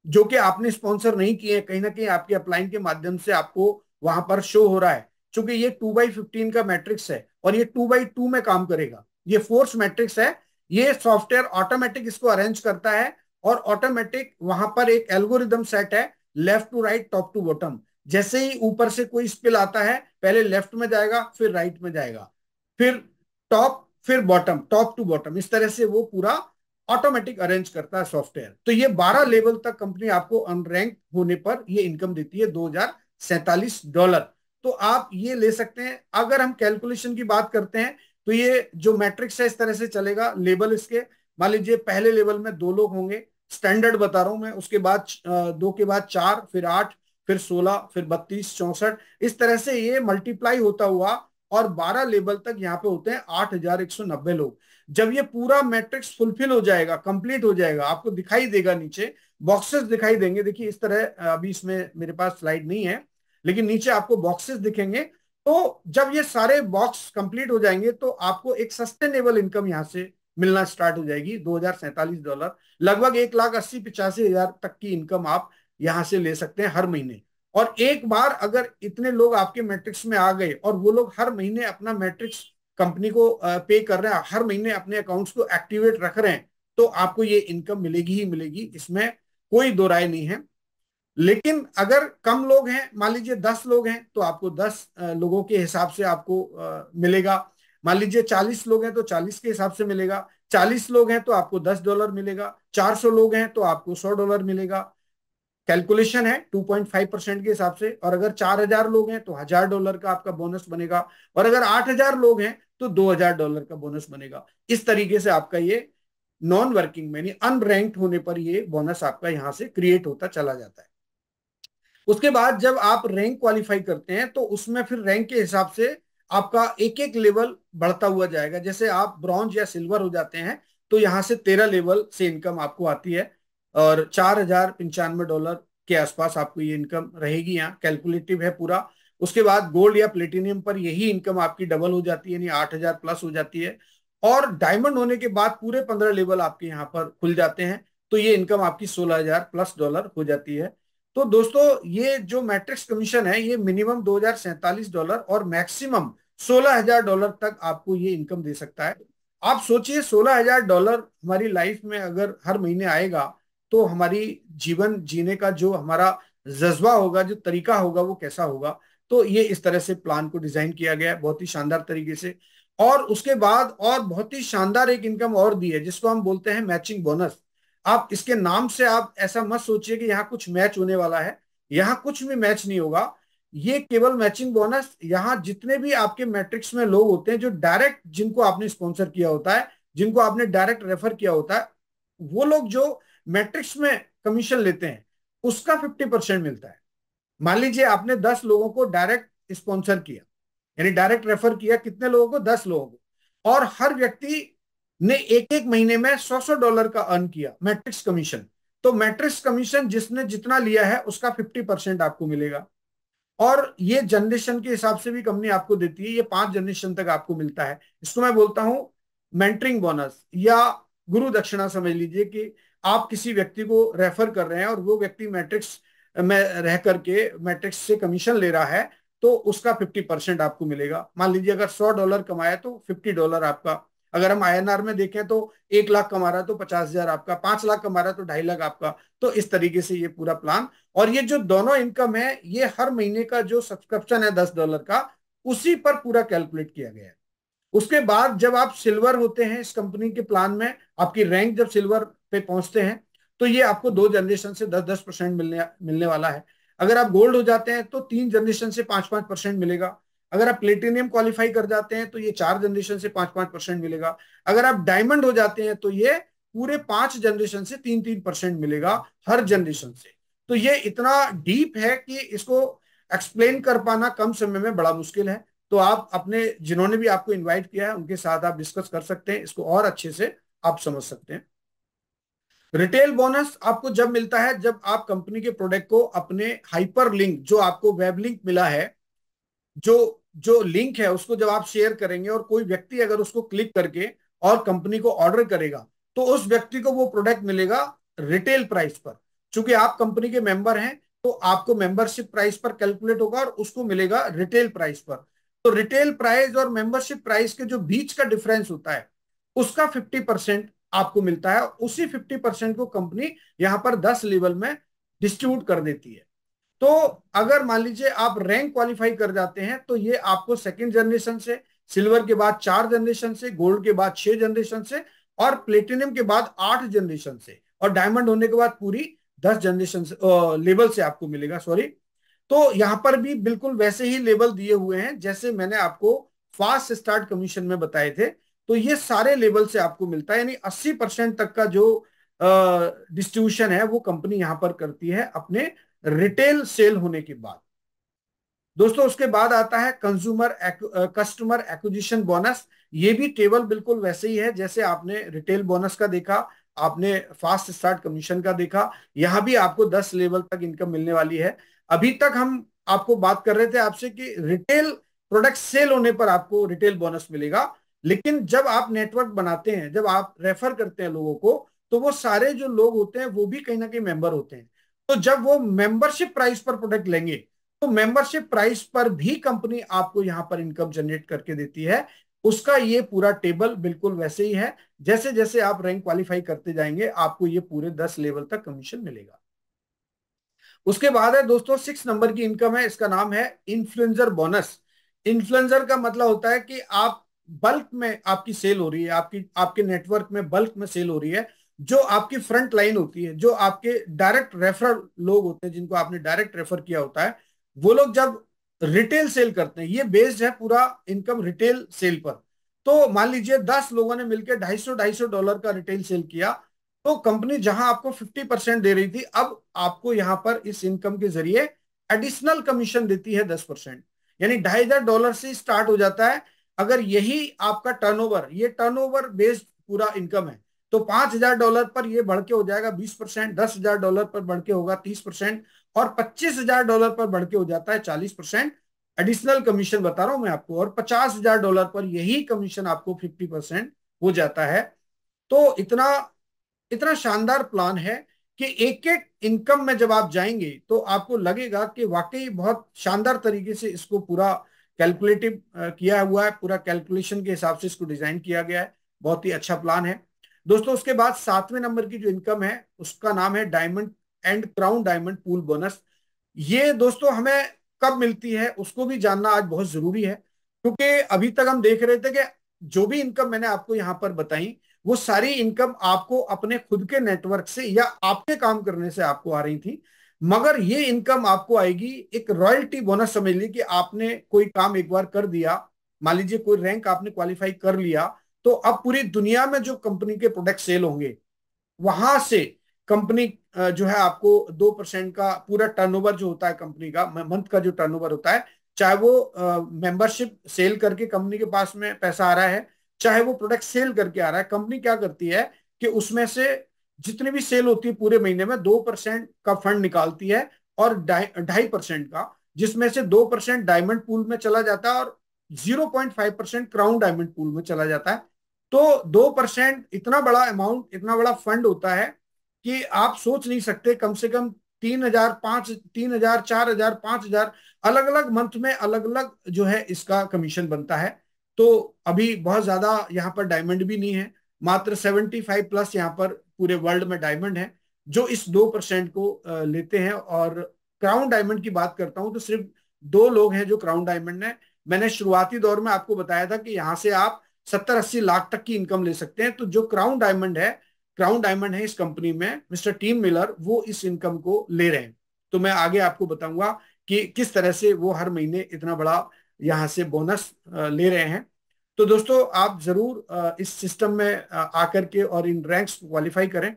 Speaker 1: जो कि आपने स्पॉन्सर नहीं किए, कहीं ना कहीं आपके अप्लाइंग के माध्यम से आपको वहां पर शो हो रहा है। क्योंकि ये 2/15 का मैट्रिक्स है और ये 2/2 में काम करेगा, ये फोर्स मैट्रिक्स है। ये सॉफ्टवेयर ऑटोमेटिक इसको अरेंज करता है, और ऑटोमेटिक वहां पर एक एल्गोरिदम सेट है, left to right, top to bottom. जैसे ही ऊपर से कोई स्पिल आता है, पहले लेफ्ट में जाएगा, फिर राइट में जाएगा, फिर टॉप, फिर बॉटम, टॉप टू बॉटम, इस तरह से वो पूरा ऑटोमेटिक अरेंज करता है सॉफ्टवेयर। तो ये 12 लेवल तक कंपनी आपको अनरैंक होने पर ये इनकम देती है $2047। तो आप ये ले सकते हैं। अगर हम कैलकुलेशन की बात करते हैं तो ये जो मैट्रिक्स है इस तरह से चलेगा। लेवल इसके, मान लीजिए पहले लेवल में 2 लोग होंगे, स्टैंडर्ड बता रहा हूं मैं, उसके बाद 2 के बाद 4, फिर 8, फिर 16, फिर 32, 64, इस तरह से ये मल्टीप्लाई होता हुआ, और 12 लेवल तक यहाँ पे होते हैं 8190 लोग। जब ये पूरा मैट्रिक्स फुलफिल हो जाएगा, कंप्लीट हो जाएगा, आपको दिखाई देगा नीचे बॉक्सेस दिखाई देंगे। देखिए इस तरह, अभी इसमें मेरे पास स्लाइड नहीं है, लेकिन नीचे आपको बॉक्सेस दिखेंगे। तो जब ये सारे बॉक्स कंप्लीट हो जाएंगे तो आपको एक सस्टेनेबल इनकम यहां से मिलना स्टार्ट हो जाएगी, $2047, लगभग 1,80,85,000 तक की इनकम आप यहां से ले सकते हैं हर महीने। और एक बार अगर इतने लोग आपके मैट्रिक्स में आ गए और वो लोग हर महीने अपना मैट्रिक्स कंपनी को पे कर रहे हैं, हर महीने अपने अकाउंट्स को एक्टिवेट रख रहे हैं, तो आपको ये इनकम मिलेगी ही मिलेगी, इसमें कोई दो राय नहीं है। लेकिन अगर कम लोग हैं, मान लीजिए 10 लोग हैं, तो आपको 10 लोगों के हिसाब से आपको मिलेगा। मान लीजिए 40 लोग हैं तो 40 के हिसाब से मिलेगा। 40 लोग हैं तो आपको $10 मिलेगा। 400 लोग हैं तो आपको $100 मिलेगा। कैलकुलेशन है 2.5% के हिसाब से। और अगर 4,000 लोग हैं तो $1,000 का आपका बोनस बनेगा। और अगर 8,000 लोग हैं तो $2,000 का बोनस बनेगा। इस तरीके से आपका ये नॉन वर्किंग में, अनरैंक्ड होने पर ये बोनस आपका यहां से क्रिएट होता चला जाता है। उसके बाद जब आप रैंक क्वालिफाई करते हैं तो उसमें फिर रैंक के हिसाब से आपका एक एक लेवल बढ़ता हुआ जाएगा। जैसे आप ब्रॉन्ज या सिल्वर हो जाते हैं तो यहाँ से 13 लेवल से इनकम आपको आती है, और $4,095 के आसपास आपको ये इनकम रहेगी। यहाँ कैलकुलेटिव है पूरा। उसके बाद गोल्ड या प्लेटिनियम पर यही इनकम आपकी डबल हो जाती है, यानी 8,000 प्लस हो जाती है। और डायमंड होने के बाद पूरे 15 लेवल आपके यहाँ पर खुल जाते हैं, तो ये इनकम आपकी $16,000+ हो जाती है। तो दोस्तों, ये जो मैट्रिक्स कमीशन है ये मिनिमम $2,047 और मैक्सिमम $16,000 तक आपको ये इनकम दे सकता है। आप सोचिए, $16,000 हमारी लाइफ में अगर हर महीने आएगा तो हमारी जीवन जीने का जो हमारा जज्बा होगा, जो तरीका होगा, वो कैसा होगा। तो ये इस तरह से प्लान को डिजाइन किया गया है बहुत ही शानदार तरीके से। और उसके बाद और बहुत ही शानदार एक इनकम और दी है जिसको हम बोलते हैं मैचिंग बोनस। आप इसके नाम से आप ऐसा मत सोचिए कि यहाँ कुछ मैच होने वाला है, यहाँ कुछ भी मैच नहीं होगा। ये केवल मैचिंग बोनस, यहाँ जितने भी आपके मैट्रिक्स में लोग होते हैं जो डायरेक्ट, जिनको आपने स्पॉन्सर किया होता है, जिनको आपने डायरेक्ट रेफर किया होता है, वो लोग जो मैट्रिक्स में कमीशन लेते हैं उसका 50% मिलता है। मान लीजिए आपने 10 लोगों को डायरेक्ट स्पॉन्सर किया, यानी डायरेक्ट रेफर किया, कितने लोगों को? 10 लोगों को। और हर व्यक्ति ने एक एक महीने में $100 का अर्न किया मैट्रिक्स कमीशन। तो मैट्रिक्स कमीशन जिसने जितना लिया है उसका 50% आपको मिलेगा। और ये जनरेशन के हिसाब से भी कंपनी आपको देती है, ये 5 जनरेशन तक आपको मिलता है। इसको मैं बोलता हूं मेंटरिंग बोनस, या गुरु दक्षिणा समझ लीजिए कि आप किसी व्यक्ति को रेफर कर रहे हैं और वो व्यक्ति मैट्रिक्स में रह करके मैट्रिक्स से कमीशन ले रहा है, तो उसका 50% आपको मिलेगा। मान लीजिए अगर $100 कमाया तो $50 आपका। अगर हम INR में देखें तो 1 लाख कमा रहा है तो 50,000 आपका, 5 लाख कमा रहा है तो 2.5 लाख आपका। तो इस तरीके से ये पूरा प्लान, और ये जो दोनों इनकम है ये हर महीने का जो सब्सक्रिप्शन है $10 का, उसी पर पूरा कैलकुलेट किया गया है। उसके बाद जब आप सिल्वर होते हैं इस कंपनी के प्लान में, आपकी रैंक जब सिल्वर पे पहुंचते हैं, तो ये आपको 2 जनरेशन से 10-10% मिलने मिलने वाला है। अगर आप गोल्ड हो जाते हैं तो 3 जनरेशन से 5-5% मिलेगा। अगर आप प्लेटिनियम क्वालिफाई कर जाते हैं तो ये 4 जनरेशन से 5-5% मिलेगा। अगर आप डायमंड हो जाते हैं तो ये पूरे 5 जनरेशन से 3-3% मिलेगा हर जनरेशन से। तो ये इतना डीप है कि इसको एक्सप्लेन कर पाना कम समय में बड़ा मुश्किल है। तो आप अपने, जिन्होंने भी आपको इनवाइट किया है, उनके साथ आप डिस्कस कर सकते हैं, इसको और अच्छे से आप समझ सकते हैं। रिटेल बोनस आपको जब मिलता है जब आप कंपनी के प्रोडक्ट को अपने हाइपर लिंक, जो आपको वेब लिंक मिला है, जो जो लिंक है उसको जब आप शेयर करेंगे और कोई व्यक्ति अगर उसको क्लिक करके और कंपनी को ऑर्डर करेगा, तो उस व्यक्ति को वो प्रोडक्ट मिलेगा रिटेल प्राइस पर। चूंकि आप कंपनी के मेंबर हैं तो आपको मेंबरशिप प्राइस पर कैलकुलेट होगा और उसको मिलेगा रिटेल प्राइस पर। तो रिटेल प्राइस और मेंबरशिप प्राइस के जो बीच का डिफरेंस होता है उसका 50% आपको मिलता है। उसी 50% को कंपनी यहां पर 10 लेवल में डिस्ट्रीब्यूट कर देती है। तो अगर मान लीजिए आप रैंक क्वालिफाई कर जाते हैं तो ये आपको 2nd जनरेशन से, सिल्वर के बाद 4 जनरेशन से, गोल्ड के बाद 6 जनरेशन से, और प्लेटिनियम के बाद 8 जनरेशन से, और डायमंड होने के बाद पूरी 10 जनरेशन से, लेवल से आपको मिलेगा, सॉरी। तो यहां पर भी बिल्कुल वैसे ही लेवल दिए हुए हैं जैसे मैंने आपको फास्ट स्टार्ट कमीशन में बताए थे। तो ये सारे लेवल से आपको मिलता है, यानी 80% तक का जो डिस्ट्रीब्यूशन है वो कंपनी यहां पर करती है अपने रिटेल सेल होने के बाद। दोस्तों, उसके बाद आता है कस्टमर एक्विजिशन बोनस। ये भी टेबल बिल्कुल वैसे ही है जैसे आपने रिटेल बोनस का देखा, आपने फास्ट स्टार्ट कमीशन का देखा। यहां भी आपको 10 लेवल तक इनकम मिलने वाली है। अभी तक हम आपको बात कर रहे थे आपसे कि रिटेल प्रोडक्ट सेल होने पर आपको रिटेल बोनस मिलेगा, लेकिन जब आप नेटवर्क बनाते हैं, जब आप रेफर करते हैं लोगों को, तो वो सारे जो लोग होते हैं वो भी कहीं ना कहीं मेंबर होते हैं। तो जब वो मेंबरशिप प्राइस पर प्रोडक्ट लेंगे तो मेंबरशिप प्राइस पर भी कंपनी आपको यहां पर इनकम जनरेट करके देती है। उसका ये पूरा टेबल बिल्कुल वैसे ही है। जैसे जैसे आप रैंक क्वालिफाई करते जाएंगे आपको ये पूरे 10 लेवल तक कमीशन मिलेगा। उसके बाद है दोस्तों 6 नंबर की इनकम है, इसका नाम है इन्फ्लुएंसर बोनस। इन्फ्लुएंसर का मतलब होता है कि आप बल्क में आपकी सेल हो रही है, आपकी आपके नेटवर्क में बल्क में सेल हो रही है। जो आपकी फ्रंट लाइन होती है, जो आपके डायरेक्ट रेफरल लोग होते हैं, जिनको आपने डायरेक्ट रेफर किया होता है, वो लोग जब रिटेल सेल करते हैं, ये बेस्ड है पूरा इनकम रिटेल सेल पर। तो मान लीजिए 10 लोगों ने मिलकर $250 का रिटेल सेल किया, तो कंपनी जहां आपको 50% दे रही थी, अब आपको यहां पर इस इनकम के जरिए एडिशनल कमीशन देती है 10%। यानी $2,500 से स्टार्ट हो जाता है। अगर यही आपका टर्नओवर, ये टर्नओवर बेस्ड पूरा इनकम है, तो $5,000 पर ये बढ़ के हो जाएगा 20%, $10,000 पर बढ़ के होगा 30%, और $25,000 पर बढ़ के हो जाता है 40%। एडिशनल कमीशन बता रहा हूं मैं आपको। और $50,000 पर यही कमीशन आपको 50% हो जाता है। तो इतना इतना शानदार प्लान है कि एक एक इनकम में जब आप जाएंगे तो आपको लगेगा कि वाकई बहुत शानदार तरीके से इसको पूरा कैलकुलेटिव किया हुआ है, पूरा कैलकुलेशन के हिसाब से इसको डिजाइन किया गया है। बहुत ही अच्छा प्लान है दोस्तों। उसके बाद 7वें नंबर की जो इनकम है उसका नाम है diamond and crown diamond pool bonus. ये दोस्तों हमें कब मिलती है उसको भी जानना आज बहुत जरूरी है, क्योंकि अभी तक हम देख रहे थे कि जो भी इनकम मैंने आपको यहां पर बताई, वो सारी इनकम आपको अपने खुद के नेटवर्क से या आपके काम करने से आपको आ रही थी। मगर ये इनकम आपको आएगी एक रॉयल्टी बोनस, समझ ली कि आपने कोई काम एक बार कर दिया, मान लीजिए कोई रैंक आपने क्वालिफाई कर लिया, तो अब पूरी दुनिया में जो कंपनी के प्रोडक्ट सेल होंगे, वहां से कंपनी जो है आपको 2% का पूरा टर्नओवर जो होता है कंपनी का, मंथ का जो टर्नओवर होता है, चाहे वो मेंबरशिप सेल करके कंपनी के पास में पैसा आ रहा है, चाहे वो प्रोडक्ट सेल करके आ रहा है, कंपनी क्या करती है कि उसमें से जितनी भी सेल होती है पूरे महीने में 2% का फंड निकालती है, और 2.5% का, जिसमें से 2% डायमंड पूल में चला जाता है और 0.5% क्राउन डायमंड पूल में चला जाता है। तो 2% इतना बड़ा अमाउंट, इतना बड़ा फंड होता है कि आप सोच नहीं सकते। कम से कम 3,000, 4,000, 5,000 अलग अलग मंथ में अलग अलग जो है इसका कमीशन बनता है। तो अभी बहुत ज्यादा यहाँ पर डायमंड भी नहीं है, मात्र 75+ यहाँ पर पूरे वर्ल्ड में डायमंड है जो इस 2% को लेते हैं। और क्राउन डायमंड की बात करता हूं तो सिर्फ 2 लोग हैं जो क्राउन डायमंड है। मैंने शुरुआती दौर में आपको बताया था कि यहाँ से आप 70-80 लाख तक की इनकम ले सकते हैं। तो जो क्राउन डायमंड है इस कंपनी में मिस्टर टीम मिलर, वो इस इनकम को ले रहे हैं। तो मैं आगे आपको बताऊंगा कि किस तरह से वो हर महीने इतना बड़ा यहाँ से बोनस ले रहे हैं। तो दोस्तों आप जरूर इस सिस्टम में आकर के और इन रैंक्स को क्वालिफाई करें।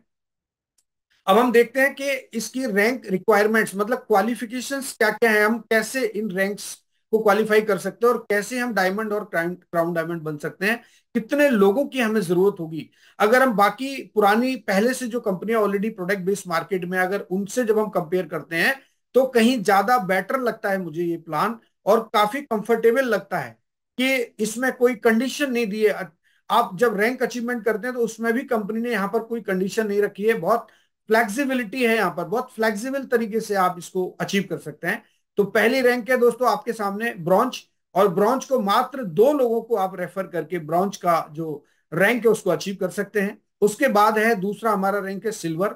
Speaker 1: अब हम देखते हैं कि इसकी रैंक रिक्वायरमेंट्स, मतलब क्वालिफिकेशंस क्या क्या है, हम कैसे इन रैंक्स को क्वालिफाई कर सकते हैं और कैसे हम डायमंड और क्राउन डायमंड बन सकते हैं, कितने लोगों की हमें जरूरत होगी। अगर हम बाकी पुरानी पहले से जो कंपनियां ऑलरेडी प्रोडक्ट बेस्ड मार्केट में, अगर उनसे जब हम कंपेयर करते हैं, तो कहीं ज्यादा बेटर लगता है मुझे ये प्लान, और काफी कंफर्टेबल लगता है कि इसमें कोई कंडीशन नहीं दी है। आप जब रैंक अचीवमेंट करते हैं तो उसमें भी कंपनी ने यहाँ पर कोई कंडीशन नहीं रखी है, बहुत फ्लेक्सिबिलिटी है यहाँ पर, बहुत फ्लेक्सिबल तरीके से आप इसको अचीव कर सकते हैं। तो पहली रैंक है दोस्तों आपके सामने ब्रॉन्ज, और ब्रॉन्ज को मात्र 2 लोगों को आप रेफर करके ब्रॉन्ज का जो रैंक है उसको अचीव कर सकते हैं। उसके बाद है दूसरा हमारा रैंक है सिल्वर,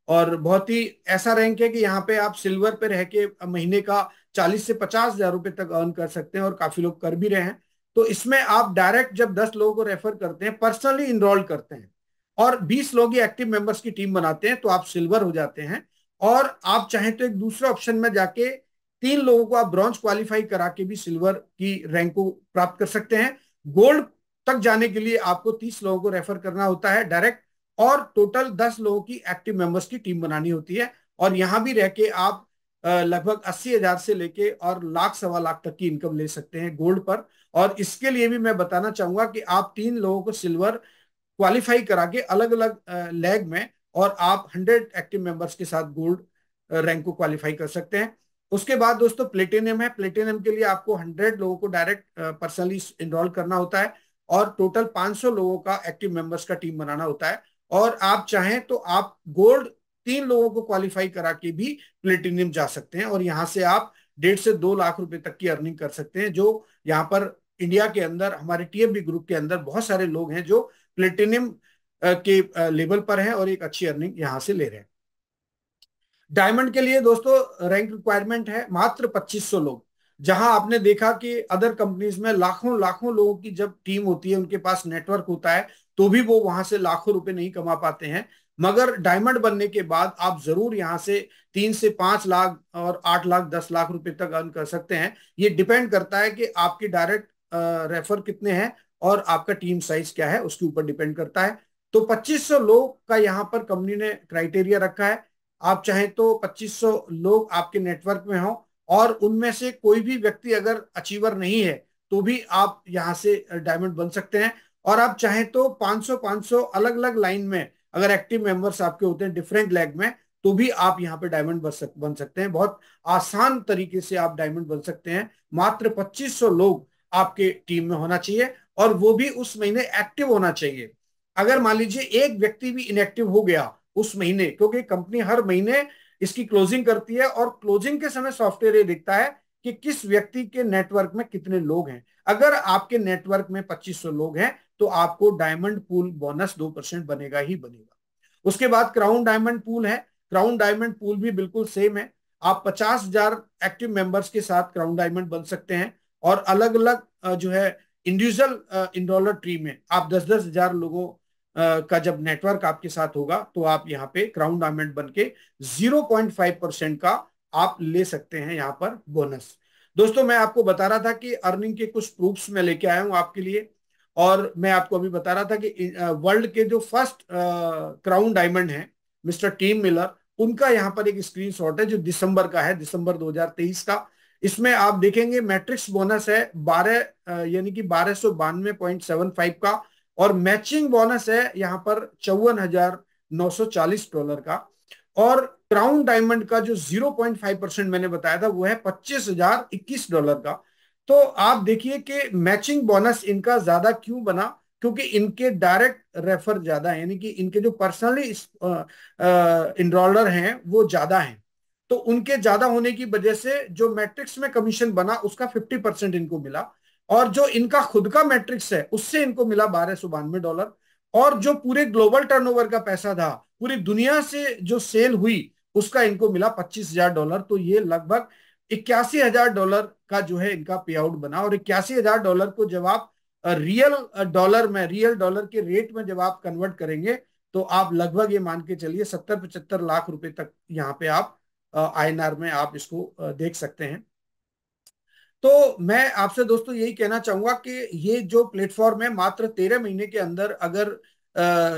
Speaker 1: और बहुत ही ऐसा रैंक है कि यहाँ पे आप सिल्वर पे रह के महीने का 40 से 50 हजार रुपए तक अर्न कर सकते हैं, और काफी लोग कर भी रहे हैं। तो इसमें आप डायरेक्ट जब 10 लोगों को रेफर करते हैं, पर्सनली इनरोल करते हैं, और 20 लोग ही एक्टिव मेंबर्स की टीम बनाते हैं, तो आप सिल्वर हो जाते हैं। और आप चाहें तो एक दूसरे ऑप्शन में जाके 3 लोगों को आप ब्रॉन्ज क्वालिफाई करा के भी सिल्वर की रैंक को प्राप्त कर सकते हैं। गोल्ड तक जाने के लिए आपको 30 लोगों को रेफर करना होता है डायरेक्ट, और टोटल 10 लोगों की एक्टिव मेंबर्स की टीम बनानी होती है। और यहां भी रह के आप लगभग 80,000 से लेके और लाख सवा लाख तक की इनकम ले सकते हैं गोल्ड पर। और इसके लिए भी मैं बताना चाहूंगा कि आप 3 लोगों को सिल्वर क्वालिफाई करा के अलग अलग लैग में, और आप 100 एक्टिव मेंबर्स के साथ गोल्ड रैंक को क्वालिफाई कर सकते हैं। उसके बाद दोस्तों प्लेटिनियम है। प्लेटिनियम के लिए आपको 100 लोगों को डायरेक्ट पर्सनली इनरोल करना होता है, और टोटल 500 लोगों का एक्टिव मेंबर्स का टीम बनाना होता है। और आप चाहें तो आप गोल्ड 3 लोगों को क्वालिफाई करा के भी प्लेटिनियम जा सकते हैं, और यहाँ से आप 1.5 से 2 लाख रुपए तक की अर्निंग कर सकते हैं, जो यहाँ पर इंडिया के अंदर हमारे टीएफबी ग्रुप के अंदर बहुत सारे लोग हैं जो प्लेटिनियम के लेवल पर हैं और एक अच्छी अर्निंग यहां से ले रहे हैं। डायमंड के लिए दोस्तों रैंक रिक्वायरमेंट है मात्र 2500 लोग। जहां आपने देखा कि अदर कंपनीज में लाखों लाखों लोगों की जब टीम होती है, उनके पास नेटवर्क होता है, तो भी वो वहां से लाखों रुपए नहीं कमा पाते हैं। मगर डायमंड बनने के बाद आप जरूर यहां से 3 से 5 लाख और 8 लाख 10 लाख रुपए तक अर्न कर सकते हैं। ये डिपेंड करता है कि आपके डायरेक्ट रेफर कितने हैं और आपका टीम साइज क्या है, उसके ऊपर डिपेंड करता है। तो 2500 लोग का यहाँ पर कंपनी ने क्राइटेरिया रखा है। आप चाहें तो 2500 लोग आपके नेटवर्क में हो और उनमें से कोई भी व्यक्ति अगर अचीवर नहीं है तो भी आप यहां से डायमंड बन सकते हैं। और आप चाहें तो 500 500 अलग अलग लाइन में अगर एक्टिव मेंबर्स आपके होते हैं डिफरेंट लैग में, तो भी आप यहाँ पे डायमंड बन सकते हैं। बहुत आसान तरीके से आप डायमंड बन सकते हैं। मात्र 2500 लोग आपके टीम में होना चाहिए और वो भी उस महीने एक्टिव होना चाहिए। अगर मान लीजिए एक व्यक्ति भी इनएक्टिव हो गया उस महीने, क्योंकि कंपनी हर महीने इसकी क्लोजिंग करती है और क्लोजिंग के समय सॉफ्टवेयर ये दिखता है कि किस व्यक्ति के नेटवर्क में कितने लोग हैं। अगर आपके नेटवर्क में 2500 लोग हैं तो आपको डायमंड पूल बोनस 2% बनेगा ही बनेगा। उसके बाद क्राउन डायमंड पूल है। क्राउन डायमंड पूल भी बिल्कुल सेम है। आप 50,000 एक्टिव मेंबर्स के साथ क्राउन डायमंड बन सकते हैं और अलग अलग जो है इंडिविजुअल इन डॉलर ट्री में आप 10-10 हजार लोगों का जब नेटवर्क आपके साथ होगा तो आप यहाँ पे क्राउन डायमंड बन के 0.5% का आप ले सकते हैं यहाँ पर बोनस। दोस्तों मैं आपको बता रहा था कि अर्निंग के कुछ प्रूफ्स मैं लेके आया हूँ आपके लिए। और मैं आपको अभी बता रहा था कि वर्ल्ड के जो फर्स्ट क्राउन डायमंड है मिस्टर टीम मिलर, उनका यहाँ पर एक स्क्रीनशॉट है जो दिसंबर का है, दिसंबर 2023 का। इसमें आप देखेंगे मैट्रिक्स बोनस है 12 यानी कि 1292.75 का और मैचिंग बोनस है यहाँ पर $54,940 का। और क्राउन डायमंड का जो 0.5% मैंने बताया था वो है $25,021 का। तो आप देखिए कि मैचिंग बोनस इनका ज्यादा क्यों बना, क्योंकि इनके डायरेक्ट रेफर ज्यादा है, यानी कि इनके जो पर्सनली इनरोलर हैं वो ज्यादा हैं। तो उनके ज्यादा होने की वजह से जो मैट्रिक्स में कमीशन बना उसका 50% इनको मिला और जो इनका खुद का मैट्रिक्स है उससे इनको मिला $1292। और जो पूरे ग्लोबल टर्नओवर का पैसा था, पूरी दुनिया से जो सेल हुई, उसका इनको मिला $25,000। तो ये लगभग $81,000 का जो है इनका पे आउट बना। और $81,000 को जब आप रियल डॉलर में, रियल डॉलर के रेट में जब आप कन्वर्ट करेंगे तो आप लगभग ये मान के चलिए 70-75 लाख रुपए तक यहाँ पे आप आईएनआर में आप इसको देख सकते हैं। तो मैं आपसे दोस्तों यही कहना चाहूंगा कि ये जो प्लेटफॉर्म है मात्र 13 महीने के अंदर अगर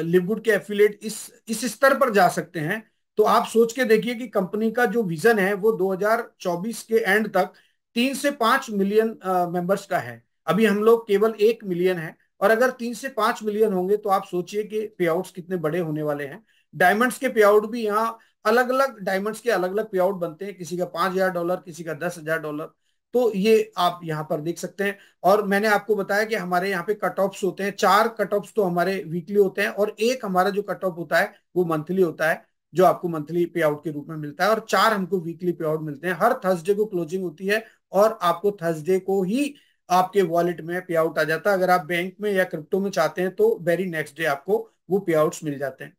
Speaker 1: लिवगुड के एफिलिएट इस स्तर पर जा सकते हैं, तो आप सोच के देखिए कि कंपनी का जो विजन है वो 2024 के एंड तक 3 से 5 मिलियन मेंबर्स का है। अभी हम लोग केवल 1 मिलियन है और अगर 3 से 5 मिलियन होंगे तो आप सोचिए कि पे आउट्स कितने बड़े होने वाले हैं। डायमंड्स के पे आउट भी यहाँ अलग अलग डायमंड्स के अलग अलग पे आउट बनते हैं, किसी का $5,000, किसी का $10,000। तो ये आप यहाँ पर देख सकते हैं। और मैंने आपको बताया कि हमारे यहाँ पे कट ऑफ्स होते हैं, 4 कट ऑफ्स तो हमारे वीकली होते हैं और एक हमारा जो कट ऑफ होता है वो मंथली होता है, जो आपको मंथली पे आउट के रूप में मिलता है। और 4 हमको वीकली पे आउट मिलते हैं। हर थर्सडे को क्लोजिंग होती है और आपको थर्सडे को ही आपके वॉलेट में पे आउट आ जाता है। अगर आप बैंक में या क्रिप्टो में चाहते हैं तो वेरी नेक्स्ट डे आपको वो पे आउट्स मिल जाते हैं।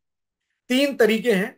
Speaker 1: 3 तरीके हैं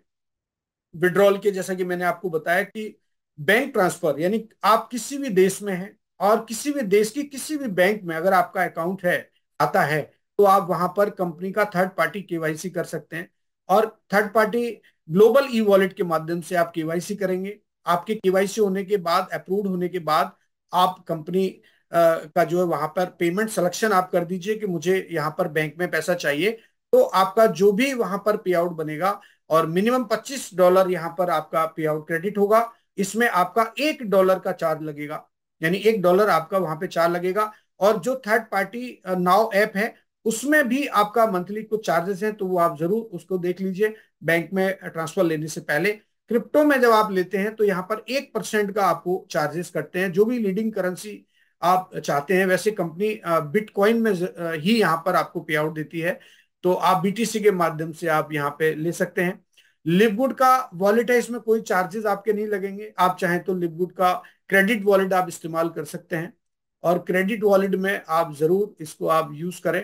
Speaker 1: विड्रॉल के, जैसा कि मैंने आपको बताया कि बैंक ट्रांसफर, यानी आप किसी भी देश में हैं और किसी भी देश की किसी भी बैंक में अगर आपका अकाउंट है, आता है, तो आप वहां पर कंपनी का थर्ड पार्टी केवाईसी कर सकते हैं। और third party global e wallet के माध्यम से आप केवाईसी करेंगे। आपके केवाईसी होने के बाद, अप्रूव्ड होने के बाद, आप कंपनी का जो है वहां पर पेमेंट सिलेक्शन आप कर दीजिए कि मुझे यहाँ पर बैंक में पैसा चाहिए। तो आपका जो भी वहां पर पे आउट बनेगा और मिनिमम $25 यहाँ पर आपका पे आउट क्रेडिट होगा। इसमें आपका $1 का चार्ज लगेगा, यानी $1 आपका वहां पे चार्ज लगेगा। और जो थर्ड पार्टी नाउ ऐप है उसमें भी आपका मंथली कुछ चार्जेस हैं, तो वो आप जरूर उसको देख लीजिए बैंक में ट्रांसफर लेने से पहले। क्रिप्टो में जब आप लेते हैं तो यहाँ पर 1% का आपको चार्जेस कटते हैं, जो भी लीडिंग करेंसी आप चाहते हैं। वैसे कंपनी बिटकॉइन में ही यहाँ पर आपको पे आउट देती है, तो आप बीटीसी के माध्यम से आप यहाँ पे ले सकते हैं। लिवगुड का वॉलेट है, इसमें कोई चार्जेस आपके नहीं लगेंगे। आप चाहें तो लिवगुड का क्रेडिट वॉलेट आप इस्तेमाल कर सकते हैं। और क्रेडिट वॉलेट में आप जरूर इसको आप यूज करें।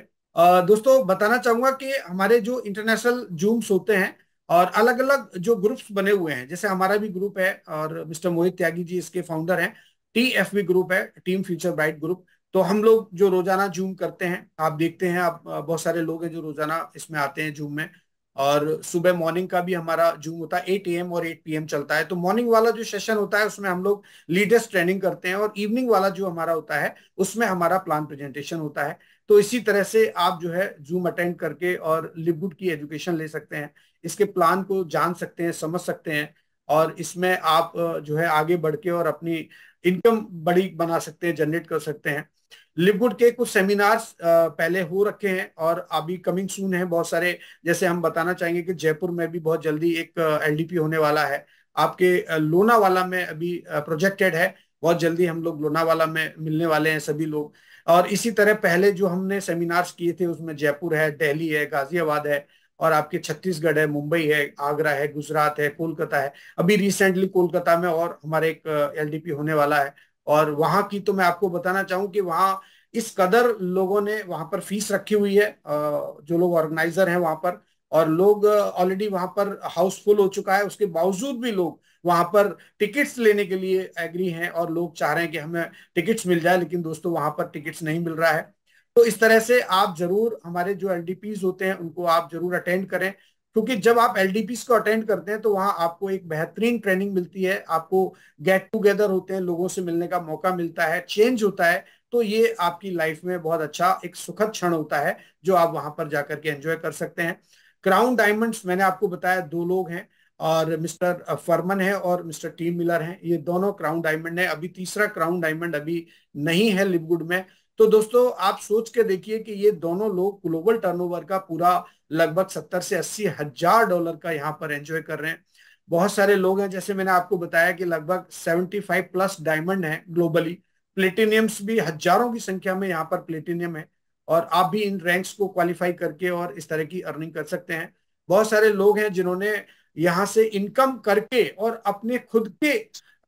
Speaker 1: दोस्तों बताना चाहूंगा कि हमारे जो इंटरनेशनल जूम्स होते हैं और अलग अलग जो ग्रुप्स बने हुए हैं, जैसे हमारा भी ग्रुप है और मिस्टर मोहित त्यागी जी इसके फाउंडर हैं। TFB ग्रुप है, टीम फ्यूचर ब्राइट ग्रुप। तो हम लोग जो रोजाना जूम करते हैं, आप देखते हैं, आप बहुत सारे लोग हैं जो रोजाना इसमें आते हैं जूम में। और सुबह मॉर्निंग का भी हमारा जूम होता है, 8 AM और 8 PM चलता है। तो मॉर्निंग वाला जो सेशन होता है उसमें हम लोग लीडर्स ट्रेनिंग करते हैं, और इवनिंग वाला जो हमारा होता है उसमें हमारा प्लान प्रेजेंटेशन होता है। तो इसी तरह से आप जो है जूम अटेंड करके और लिवगुड की एजुकेशन ले सकते हैं, इसके प्लान को जान सकते हैं, समझ सकते हैं, और इसमें आप जो है आगे बढ़ के और अपनी इनकम बड़ी बना सकते हैं, जनरेट कर सकते हैं। लिवगुड के कुछ सेमिनार्स पहले हो रखे हैं और अभी कमिंग सून है बहुत सारे। जैसे हम बताना चाहेंगे कि जयपुर में भी बहुत जल्दी एक LDP होने वाला है। आपके लोनावाला में अभी प्रोजेक्टेड है, बहुत जल्दी हम लोग लोनावाला में मिलने वाले हैं सभी लोग। और इसी तरह पहले जो हमने सेमिनार्स किए थे उसमें जयपुर है, दिल्ली है, गाजियाबाद है, और आपके छत्तीसगढ़ है, मुंबई है, आगरा है, गुजरात है, कोलकाता है। अभी रिसेंटली कोलकाता में और हमारे एक LDP होने वाला है। और वहां की तो मैं आपको बताना चाहूँ कि वहाँ इस कदर लोगों ने वहां पर फीस रखी हुई है, जो लोग ऑर्गेनाइजर हैं वहां पर, और लोग ऑलरेडी वहां पर हाउसफुल हो चुका है, उसके बावजूद भी लोग वहां पर टिकट्स लेने के लिए एग्री हैं, और लोग चाह रहे हैं कि हमें टिकट्स मिल जाए, लेकिन दोस्तों वहां पर टिकट्स नहीं मिल रहा है। तो इस तरह से आप जरूर हमारे जो LDPs होते हैं उनको आप जरूर अटेंड करें, क्योंकि जब आप LDPs को अटेंड करते हैं तो वहां आपको एक बेहतरीन ट्रेनिंग मिलती है, आपको गेट टुगेदर होते हैं, लोगों से मिलने का मौका मिलता है, चेंज होता है। तो ये आपकी लाइफ में बहुत अच्छा एक सुखद क्षण होता है जो आप वहां पर जाकर के एंजॉय कर सकते हैं। क्राउन डायमंड्स मैंने आपको बताया 2 लोग हैं, और मिस्टर फरमन है और मिस्टर टीम मिलर हैं, ये दोनों क्राउन डायमंड है। अभी तीसरा क्राउन डायमंड अभी नहीं है लिवगुड में। तो दोस्तों आप सोच के देखिए कि ये दोनों लोग ग्लोबल टर्नओवर का पूरा लगभग 70 से 80 हजार डॉलर का यहाँ पर एंजॉय कर रहे हैं। बहुत सारे लोग हैं, जैसे मैंने आपको बताया कि लगभग 75+ डायमंड है ग्लोबली। प्लेटिनियम्स भी हजारों की संख्या में यहाँ पर प्लेटिनियम है, और आप भी इन रैंक्स को क्वालिफाई करके और इस तरह की अर्निंग कर सकते हैं। बहुत सारे लोग हैं जिन्होंने यहाँ से इनकम करके और अपने खुद के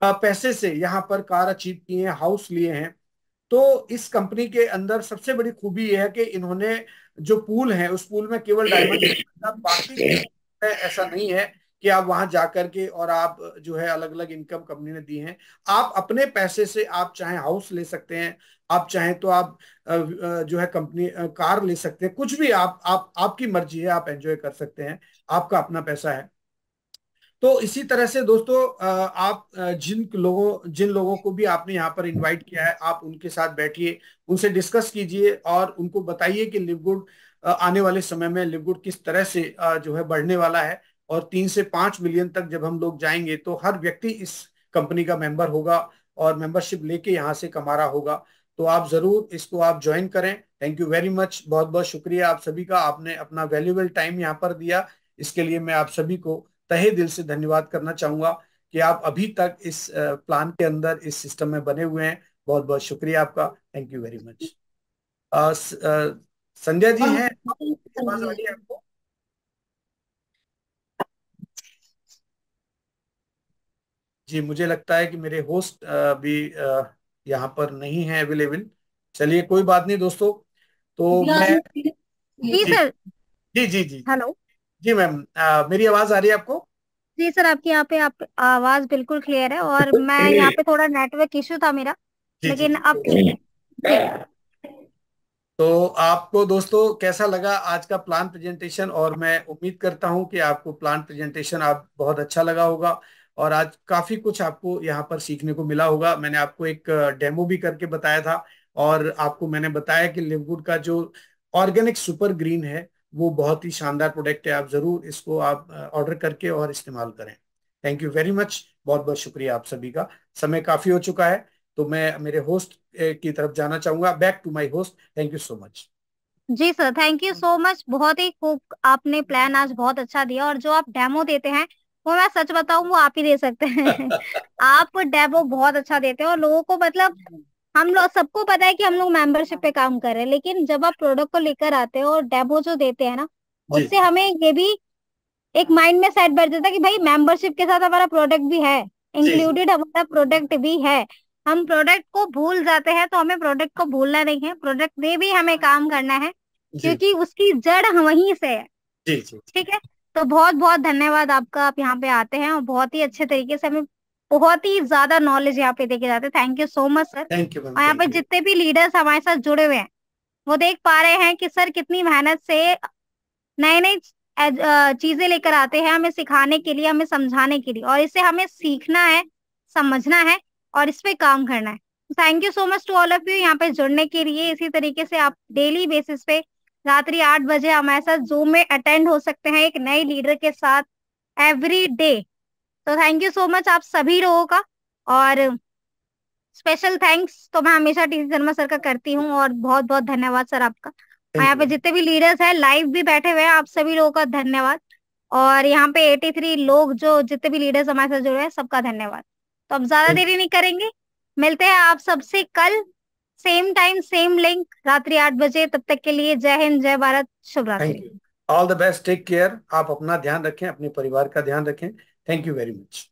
Speaker 1: पैसे से यहाँ पर कार अचीव किए हैं, हाउस लिए हैं। तो इस कंपनी के अंदर सबसे बड़ी खूबी यह है कि इन्होंने जो पूल है उस पूल में केवल डायमंड, बाकी ऐसा नहीं है कि आप वहां जाकर के और आप जो है अलग अलग इनकम कंपनी ने दी है। आप अपने पैसे से आप चाहे हाउस ले सकते हैं, आप चाहें तो आप जो है कंपनी कार ले सकते हैं, कुछ भी आप आपकी मर्जी है, आप एंजॉय कर सकते हैं, आपका अपना पैसा है। तो इसी तरह से दोस्तों आप जिन लोगों को भी आपने यहाँ पर इनवाइट किया है, आप उनके साथ बैठिए, उनसे डिस्कस कीजिए और उनको बताइए कि लिवगुड आने वाले समय में लिवगुड किस तरह से जो है बढ़ने वाला है। और 3 से 5 मिलियन तक जब हम लोग जाएंगे तो हर व्यक्ति इस कंपनी का मेंबर होगा और मेंबरशिप लेके यहाँ से कमा रहा होगा। तो आप जरूर इसको आप ज्वाइन करें। थैंक यू वेरी मच, बहुत बहुत शुक्रिया आप सभी का, आपने अपना वैल्यूएबल टाइम यहाँ पर दिया। इसके लिए मैं आप सभी को तहे दिल से धन्यवाद करना चाहूंगा कि आप अभी तक इस प्लान के अंदर, इस सिस्टम में बने हुए हैं। बहुत बहुत शुक्रिया आपका, thank you very much. Sanjay ji हैं, आवाज आ रही है आपको? जी मुझे लगता है कि मेरे होस्ट भी यहाँ पर नहीं है अवेलेबल। चलिए कोई बात नहीं दोस्तों, तो मैं
Speaker 2: जी
Speaker 1: जी
Speaker 2: सर।
Speaker 1: जी जी जी
Speaker 2: हेलो।
Speaker 1: जी मैम, मेरी आवाज आ रही है आपको?
Speaker 2: जी सर, आपकी यहाँ पे आप आवाज बिल्कुल क्लियर है, और मैं यहाँ पे थोड़ा नेटवर्क इशू था मेरा,
Speaker 1: जी जी
Speaker 2: लेकिन
Speaker 1: जी
Speaker 2: अब ठीक है। जी।
Speaker 1: तो आपको दोस्तों कैसा लगा आज का प्लान प्रेजेंटेशन? और मैं उम्मीद करता हूं कि आपको प्लान प्रेजेंटेशन आप बहुत अच्छा लगा होगा, और आज काफी कुछ आपको यहाँ पर सीखने को मिला होगा। मैंने आपको एक डेमो भी करके बताया था, और आपको मैंने बताया कि लिवगुड का जो ऑर्गेनिक सुपर ग्रीन है वो बहुत ही शानदार प्रोडक्ट है। आप जरूर इसको आप ऑर्डर करके और इस्तेमाल करें। थैंक यू वेरी मच, बहुत बहुत शुक्रिया आप सभी का। समय काफी हो चुका है, तो मैं मेरे होस्ट की तरफ जाना चाहूंगा। Back to my host, thank you so much.
Speaker 2: जी sir, thank you so much. बहुत ही खूब आपने प्लान आज बहुत अच्छा दिया, और जो आप डेमो देते हैं वो मैं सच बताऊं वो आप ही दे सकते हैं। आप डेमो बहुत अच्छा देते हैं, और लोगों को मतलब हम लोग सबको पता है कि हम लोग मेंबरशिप पे काम कर रहे हैं, लेकिन जब आप प्रोडक्ट को लेकर आते हैं और डेमो जो देते हैं ना,
Speaker 1: जी
Speaker 2: उससे हमें ये भी एक माइंड में सेट बैठ जाता है कि भाई मेंबरशिप के साथ हमारा प्रोडक्ट भी है,
Speaker 1: जी जी
Speaker 2: इंक्लूडेड हमारा प्रोडक्ट भी है। हम प्रोडक्ट को भूल जाते हैं, तो हमें प्रोडक्ट को भूलना नहीं है, प्रोडक्ट में भी हमें काम करना है,
Speaker 1: जी
Speaker 2: क्योंकि उसकी जड़ वहीं से है।
Speaker 1: जी जी।
Speaker 2: ठीक है। तो बहुत बहुत धन्यवाद आपका, आप यहाँ पे आते हैं और बहुत ही अच्छे तरीके से हमें बहुत ही ज्यादा नॉलेज यहाँ पे देके जाते हैं। Thank you so much sir.
Speaker 1: Thank you ma'am,
Speaker 2: और यहाँ पे
Speaker 1: थैंक यू।
Speaker 2: जितने भी लीडर्स हमारे साथ जुड़े हुए हैं, वो देख पा रहे हैं कि सर कितनी मेहनत से नए नए चीजें लेकर आते हैं हमें सिखाने के लिए, हमें समझाने के लिए, और इसे हमें सीखना है, समझना है और इस पे काम करना है। Thank you so much to all of you यहाँ पे जुड़ने के लिए। इसी तरीके से आप डेली बेसिस पे रात्रि 8 बजे हमारे साथ जूम में अटेंड हो सकते हैं एक नए लीडर के साथ एवरी डे। तो थैंक यू सो मच आप सभी लोगों का। और स्पेशल थैंक्स तो मैं हमेशा टीसी शर्मा सर का करती हूँ, और बहुत बहुत धन्यवाद सर आपका। और
Speaker 1: थैंक
Speaker 2: यहाँ
Speaker 1: यू
Speaker 2: पे
Speaker 1: मैम।
Speaker 2: जितने भी लीडर्स हैं लाइव भी बैठे हुए हैं, आप सभी लोगों का धन्यवाद। और यहाँ पे 83 लोग जो जितने भी लीडर्स हमारे साथ जुड़े हैं, सबका धन्यवाद। तो अब ज्यादा
Speaker 1: थैंक
Speaker 2: देरी नहीं करेंगे, मिलते हैं आप सबसे कल, सेम टाइम सेम लिंक, रात्रि 8 बजे। तब तक के लिए जय हिंद, जय भारत, शुभ
Speaker 1: थैंक
Speaker 2: रात्रि।
Speaker 1: You. All the best, take care. आप अपना ध्यान रखें, अपने परिवार का ध्यान रखें। Thank you very much.